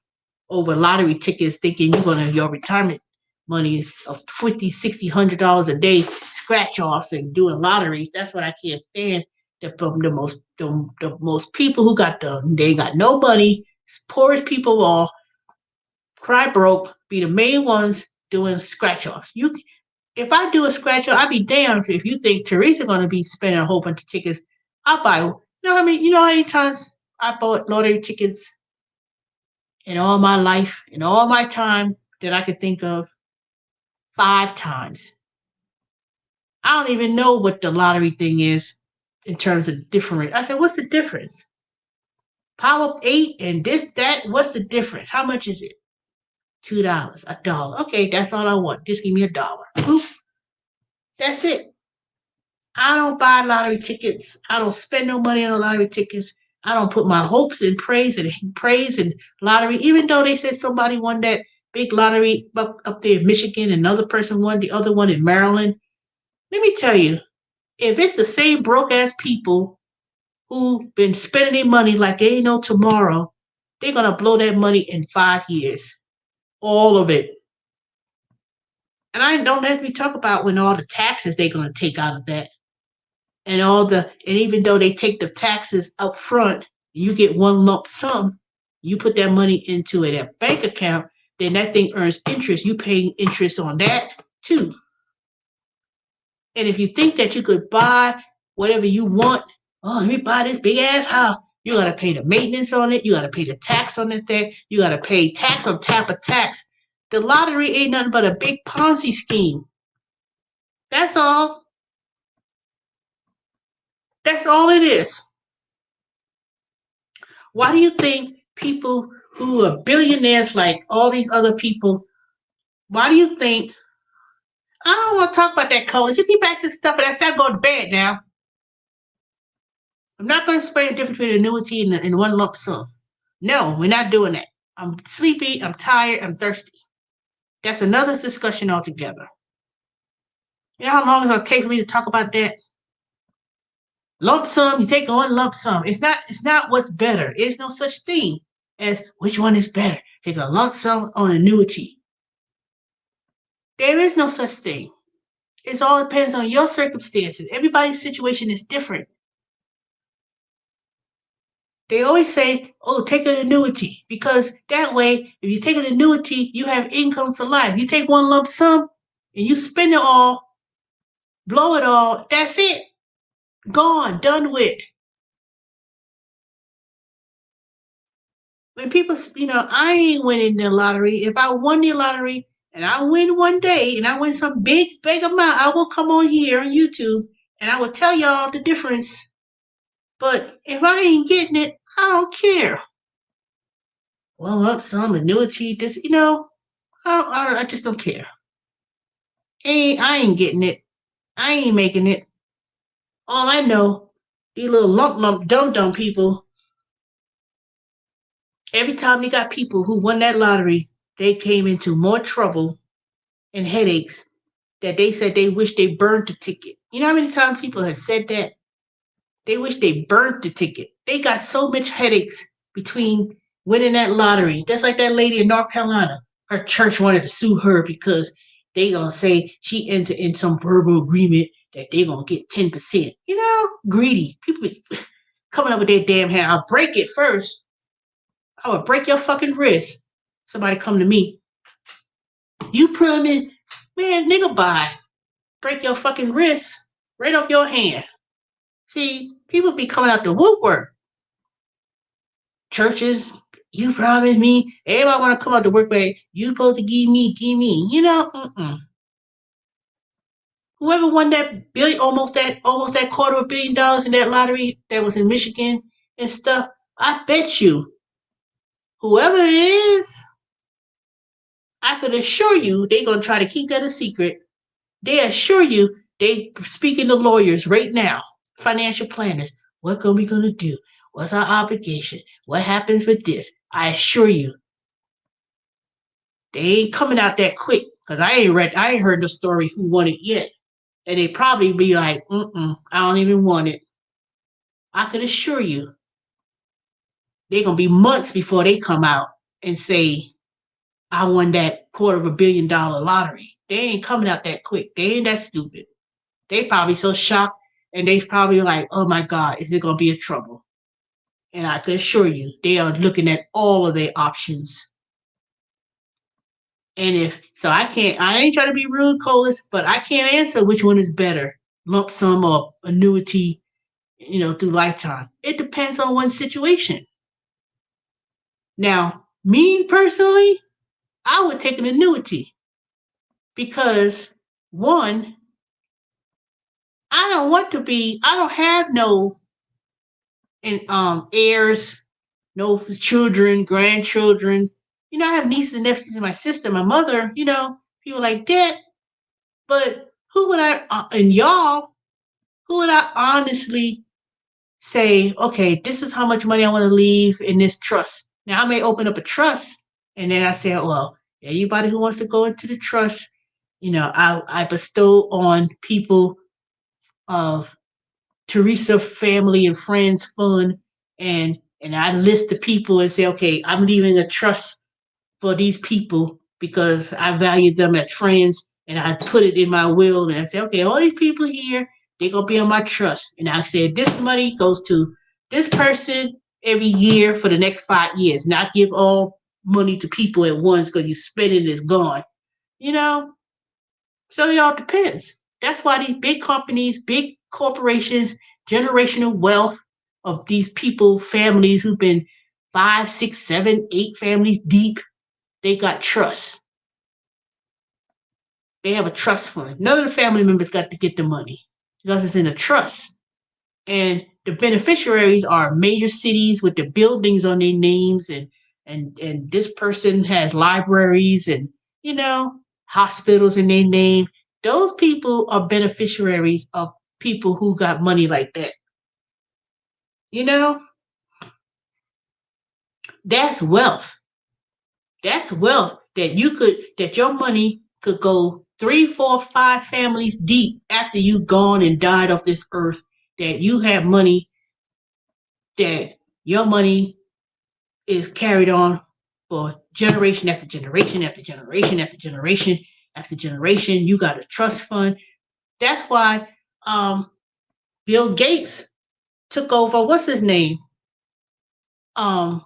over lottery tickets, thinking you're gonna your retirement money of $50, $60, $100 a day, scratch offs and doing lotteries. That's what I can't stand. The most people who they got no money, poorest people of all, cry broke, be the main ones doing scratch offs. If I do a scratch off, I'd be damned if you think Teresa gonna be spending a whole bunch of tickets. I'll buy. You know how many times I bought lottery tickets in all my life, in all my time that I could think of? 5 times. I don't even know what the lottery thing is in terms of different. I said, what's the difference? Power 8 and this, that, what's the difference? How much is it? $2, $1. Okay, that's all I want. Just give me $1. Oops. That's it. I don't buy lottery tickets. I don't spend no money on lottery tickets. I don't put my hopes in praise and lottery. Even though they said somebody won that big lottery up there in Michigan, another person won the other one in Maryland. Let me tell you, if it's the same broke ass people who been spending their money like they ain't no tomorrow, they're gonna blow that money in 5 years. All of it. And I don't let me talk about when all the taxes they're gonna take out of that. And even though they take the taxes up front, you get one lump sum, you put that money into a bank account, then that thing earns interest. You paying interest on that too. And if you think that you could buy whatever you want, oh, let me buy this big ass house. You gotta pay the maintenance on it. You gotta pay the tax on it. There, you gotta pay tax on top of tax. The lottery ain't nothing but a big Ponzi scheme. That's all. That's all it is. Why do you think people who are billionaires like all these other people, why do you think, I don't want to talk about that, Cole. You keep asking stuff and I said I'm going to bed now. I'm not going to explain the difference between annuity and one lump sum. No, we're not doing that. I'm sleepy, I'm tired, I'm thirsty. That's another discussion altogether. You know how long it'll take me to talk about that? Lump sum, you take one lump sum. It's not what's better. There's no such thing as which one is better. Take a lump sum on annuity. There is no such thing. It all depends on your circumstances. Everybody's situation is different. They always say, oh, take an annuity, because that way, if you take an annuity, you have income for life. You take one lump sum and you spend it all, blow it all, that's it. Gone, done with. when people, I ain't winning the lottery. If I won the lottery and I win one day and I win some big amount, I will come on here on YouTube and I will tell y'all the difference. But if I ain't getting it, I don't care. Well, up some annuity, this, I just don't care. I ain't getting it. I ain't making it. All I know, these little lump dum people, every time they got people who won that lottery, they came into more trouble and headaches that they said they wish they burned the ticket. You know how many times people have said that? They wish they burnt the ticket. They got so much headaches between winning that lottery. That's like that lady in North Carolina. Her church wanted to sue her because they gonna say she entered in some verbal agreement that they gonna get 10%. Greedy. People be coming up with their damn hand. I'll break it first. I would break your fucking wrist. Somebody come to me. You promise, man, nigga, bye. Break your fucking wrist right off your hand. See, people be coming out the woodwork. Churches, you promise me. Everybody want to come out to work, but you supposed to give me. Whoever won that billion, almost that $250 million in that lottery that was in Michigan and stuff, I bet you, whoever it is, I could assure you they gonna try to keep that a secret. They assure you they speaking to lawyers right now, financial planners. What are we gonna do? What's our obligation? What happens with this? I assure you, they ain't coming out that quick because I ain't heard the story who won it yet, and they probably be like, I don't even want it. I could assure you, they're gonna be months before they come out and say, I won that $250 million lottery. They ain't coming out that quick. They ain't that stupid. They probably so shocked and they probably like, oh my God, is it gonna be a trouble? And I can assure you, they are looking at all of their options. And I ain't trying to be rude, Colas, but I can't answer which one is better, lump sum or annuity, through lifetime. It depends on one situation. Now, me personally, I would take an annuity because one, I don't have no heirs, no children, grandchildren. I have nieces and nephews and my sister, my mother, people like that. But who would I honestly say, okay, this is how much money I want to leave in this trust. Now I may open up a trust and then I say, well, anybody who wants to go into the trust, I bestow on people of Teresa Family and Friends Fund, and I list the people and say, okay, I'm leaving a trust for these people because I value them as friends, and I put it in my will, and I say, okay, all these people here, they're gonna be on my trust, and I said this money goes to this person every year for the next 5 years, not give all money to people at once because you spend it, it's gone, you know. So it all depends. That's why these big companies, big corporations, generational wealth of these people, families who've been 5, 6, 7, 8 families deep, they got trust. They have a trust fund. None of the family members got to get the money because it's in a trust. And the beneficiaries are major cities with the buildings on their names, and this person has libraries and hospitals in their name. Those people are beneficiaries of people who got money like that. You know, that's wealth. That's wealth that your money could go 3, 4, 5 families deep after you gone and died off this earth. That you have money, that your money is carried on for generation after generation after generation after generation after generation. You got a trust fund. That's why Bill Gates took over. What's his name? The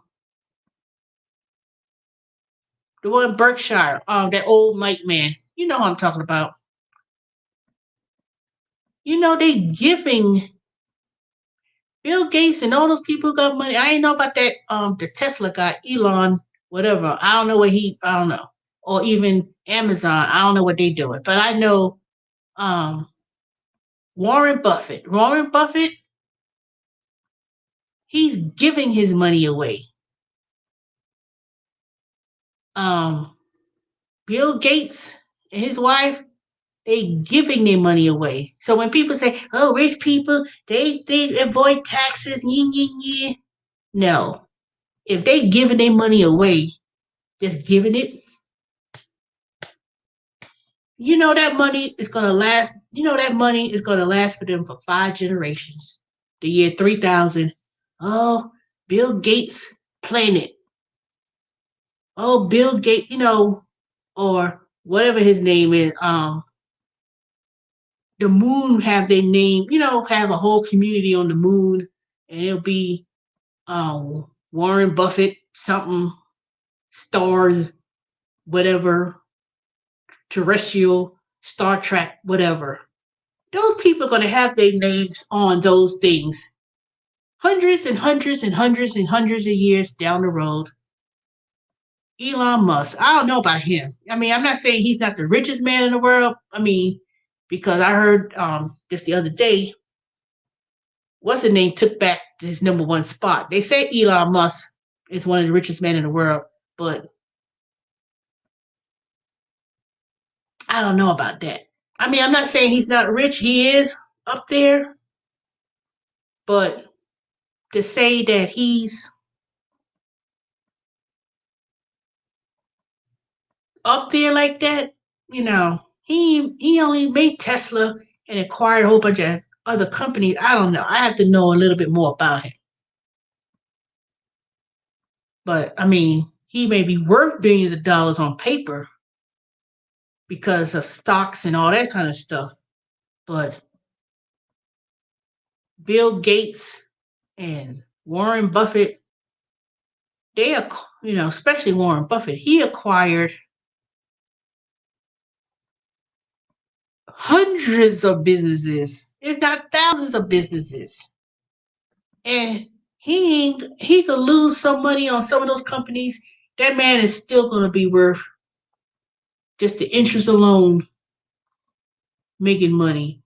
one in Berkshire. That old Mike man. You know what I'm talking about. They giving Bill Gates and all those people who got money. I ain't know about that. The Tesla guy, Elon, whatever. I don't know what he. I don't know. Or even Amazon. I don't know what they doing. But I know um Warren Buffett. Warren Buffett. He's giving his money away. Um, Bill Gates and his wife. They giving their money away. So when people say, "Oh, rich people, they avoid taxes," yeah, yeah, yeah. No, if they giving their money away, just giving it, you know that money is gonna last. You know that money is gonna last for them for 5 generations. The year 3000. Oh, Bill Gates planet. Oh, Bill Gates, or whatever his name is. The moon have their name. Have a whole community on the moon, and it'll be Warren Buffett, something stars, whatever, terrestrial, Star Trek, whatever. Those people are going to have their names on those things hundreds and hundreds and hundreds and hundreds of years down the road. Elon Musk, I don't know about him. I mean, I'm not saying he's not the richest man in the world. I mean, because I heard just the other day, what's the name took back his number one spot. They say Elon Musk is one of the richest men in the world, but I don't know about that. I mean, I'm not saying he's not rich. He is up there, but to say that he's up there like that, he only made Tesla and acquired a whole bunch of other companies. I don't know. I have to know a little bit more about him. But I mean, he may be worth billions of dollars on paper because of stocks and all that kind of stuff. But Bill Gates and Warren Buffett, they, especially Warren Buffett, he acquired hundreds of businesses, if not thousands of businesses. And he could lose some money on some of those companies. That man is still going to be worth just the interest alone making money.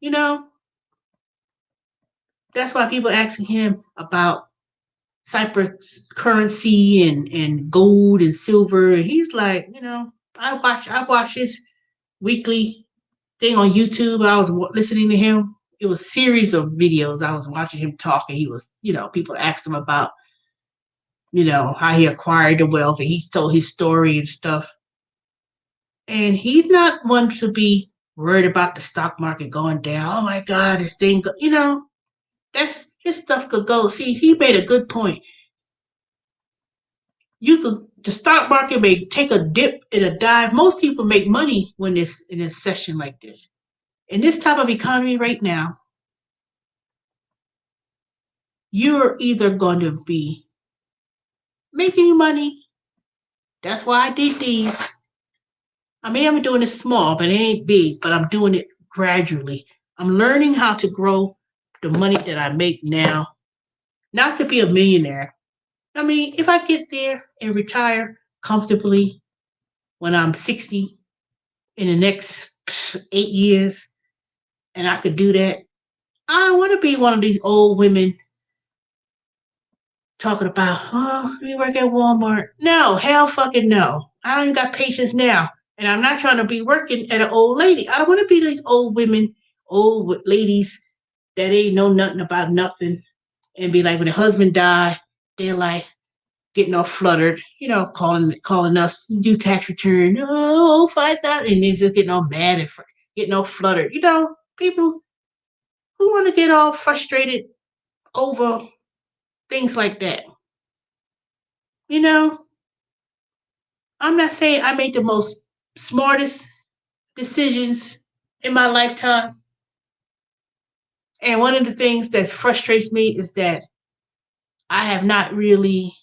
That's why people asking him about Cyprus currency and gold and silver, and he's like, I watch his weekly thing on YouTube. I was listening to him. It was a series of videos. I was watching him talk, and he was, people asked him about, how he acquired the wealth, and he told his story and stuff. And he's not one to be worried about the stock market going down. Oh my God, this thing, that's his stuff could go. See, he made a good point. The stock market may take a dip and a dive. Most people make money when this in a session like this. In this type of economy right now, you're either going to be making money. That's why I did these. I mean, I'm doing it small, but it ain't big, but I'm doing it gradually. I'm learning how to grow the money that I make now, not to be a millionaire. I mean, if I get there and retire comfortably when I'm 60 in the next 8 years, and I could do that, I don't want to be one of these old women talking about, oh, we work at Walmart. No, hell fucking no. I don't even got patience now. And I'm not trying to be working at an old lady. I don't want to be these old women, old ladies that ain't know nothing about nothing and be like, when the husband die, they're like getting all fluttered, calling us, do tax return, oh, 5,000, and then just getting all mad and getting all fluttered. People who want to get all frustrated over things like that. You know, I'm not saying I made the most smartest decisions in my lifetime. And one of the things that frustrates me is that I have not really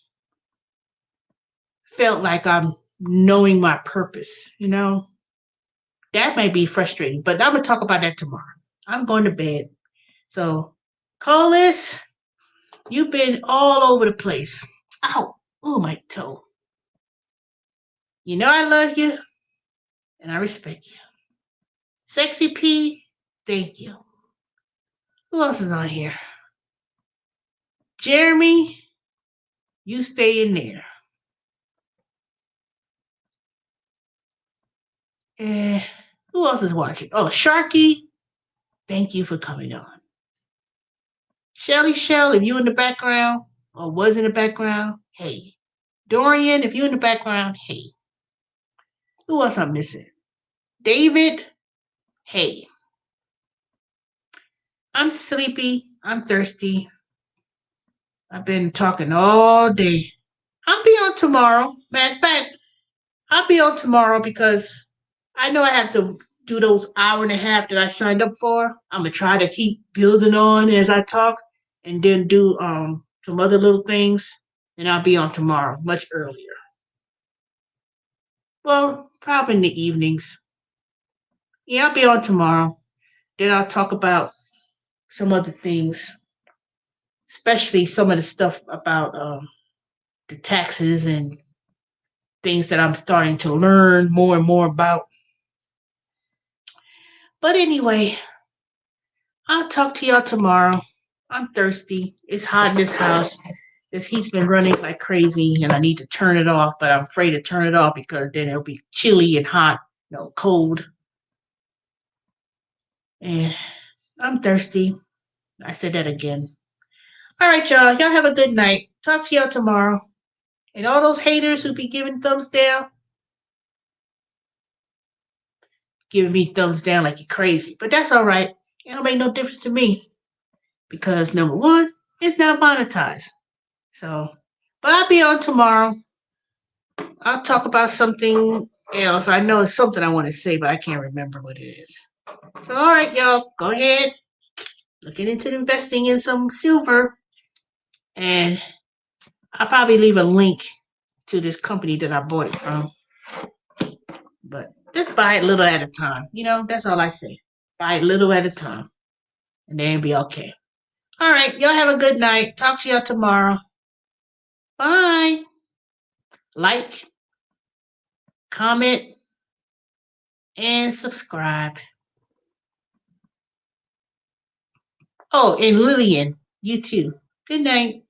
felt like I'm knowing my purpose, That may be frustrating, but I'm going to talk about that tomorrow. I'm going to bed. So, call this. You've been all over the place. Ow. Oh, my toe. You know I love you and I respect you. Sexy P, thank you. Who else is on here? Jeremy, you stay in there. And who else is watching? Oh, Sharky, thank you for coming on. Shelly Shell, if you in the background or was in the background, hey. Dorian, if you in the background, hey. Who else I'm missing? David, hey. I'm sleepy. I'm thirsty. I've been talking all day. I'll be on tomorrow. Matter of fact, I'll be on tomorrow because I know I have to do those hour and a half that I signed up for. I'm gonna try to keep building on as I talk, and then do some other little things. And I'll be on tomorrow, much earlier. Well, probably in the evenings. Yeah, I'll be on tomorrow. Then I'll talk about some other things, especially some of the stuff about the taxes and things that I'm starting to learn more and more about. But anyway, I'll talk to y'all tomorrow. I'm thirsty. It's hot in this house. This heat's been running like crazy, and I need to turn it off, but I'm afraid to turn it off because then it'll be chilly and hot, cold. And I'm thirsty. I said that again. All right, y'all. Y'all have a good night. Talk to y'all tomorrow. And all those haters who be giving thumbs down, giving me thumbs down like you're crazy. But that's all right. It don't make no difference to me because number one, it's not monetized. So, but I'll be on tomorrow. I'll talk about something else. I know it's something I want to say, but I can't remember what it is. So, all right, y'all, go ahead. Looking into investing in some silver. And I'll probably leave a link to this company that I bought it from. But just buy it little at a time. That's all I say. Buy it little at a time. And then be okay. All right, y'all have a good night. Talk to y'all tomorrow. Bye. Like, comment, and subscribe. Oh, and Lillian, you too. Good night.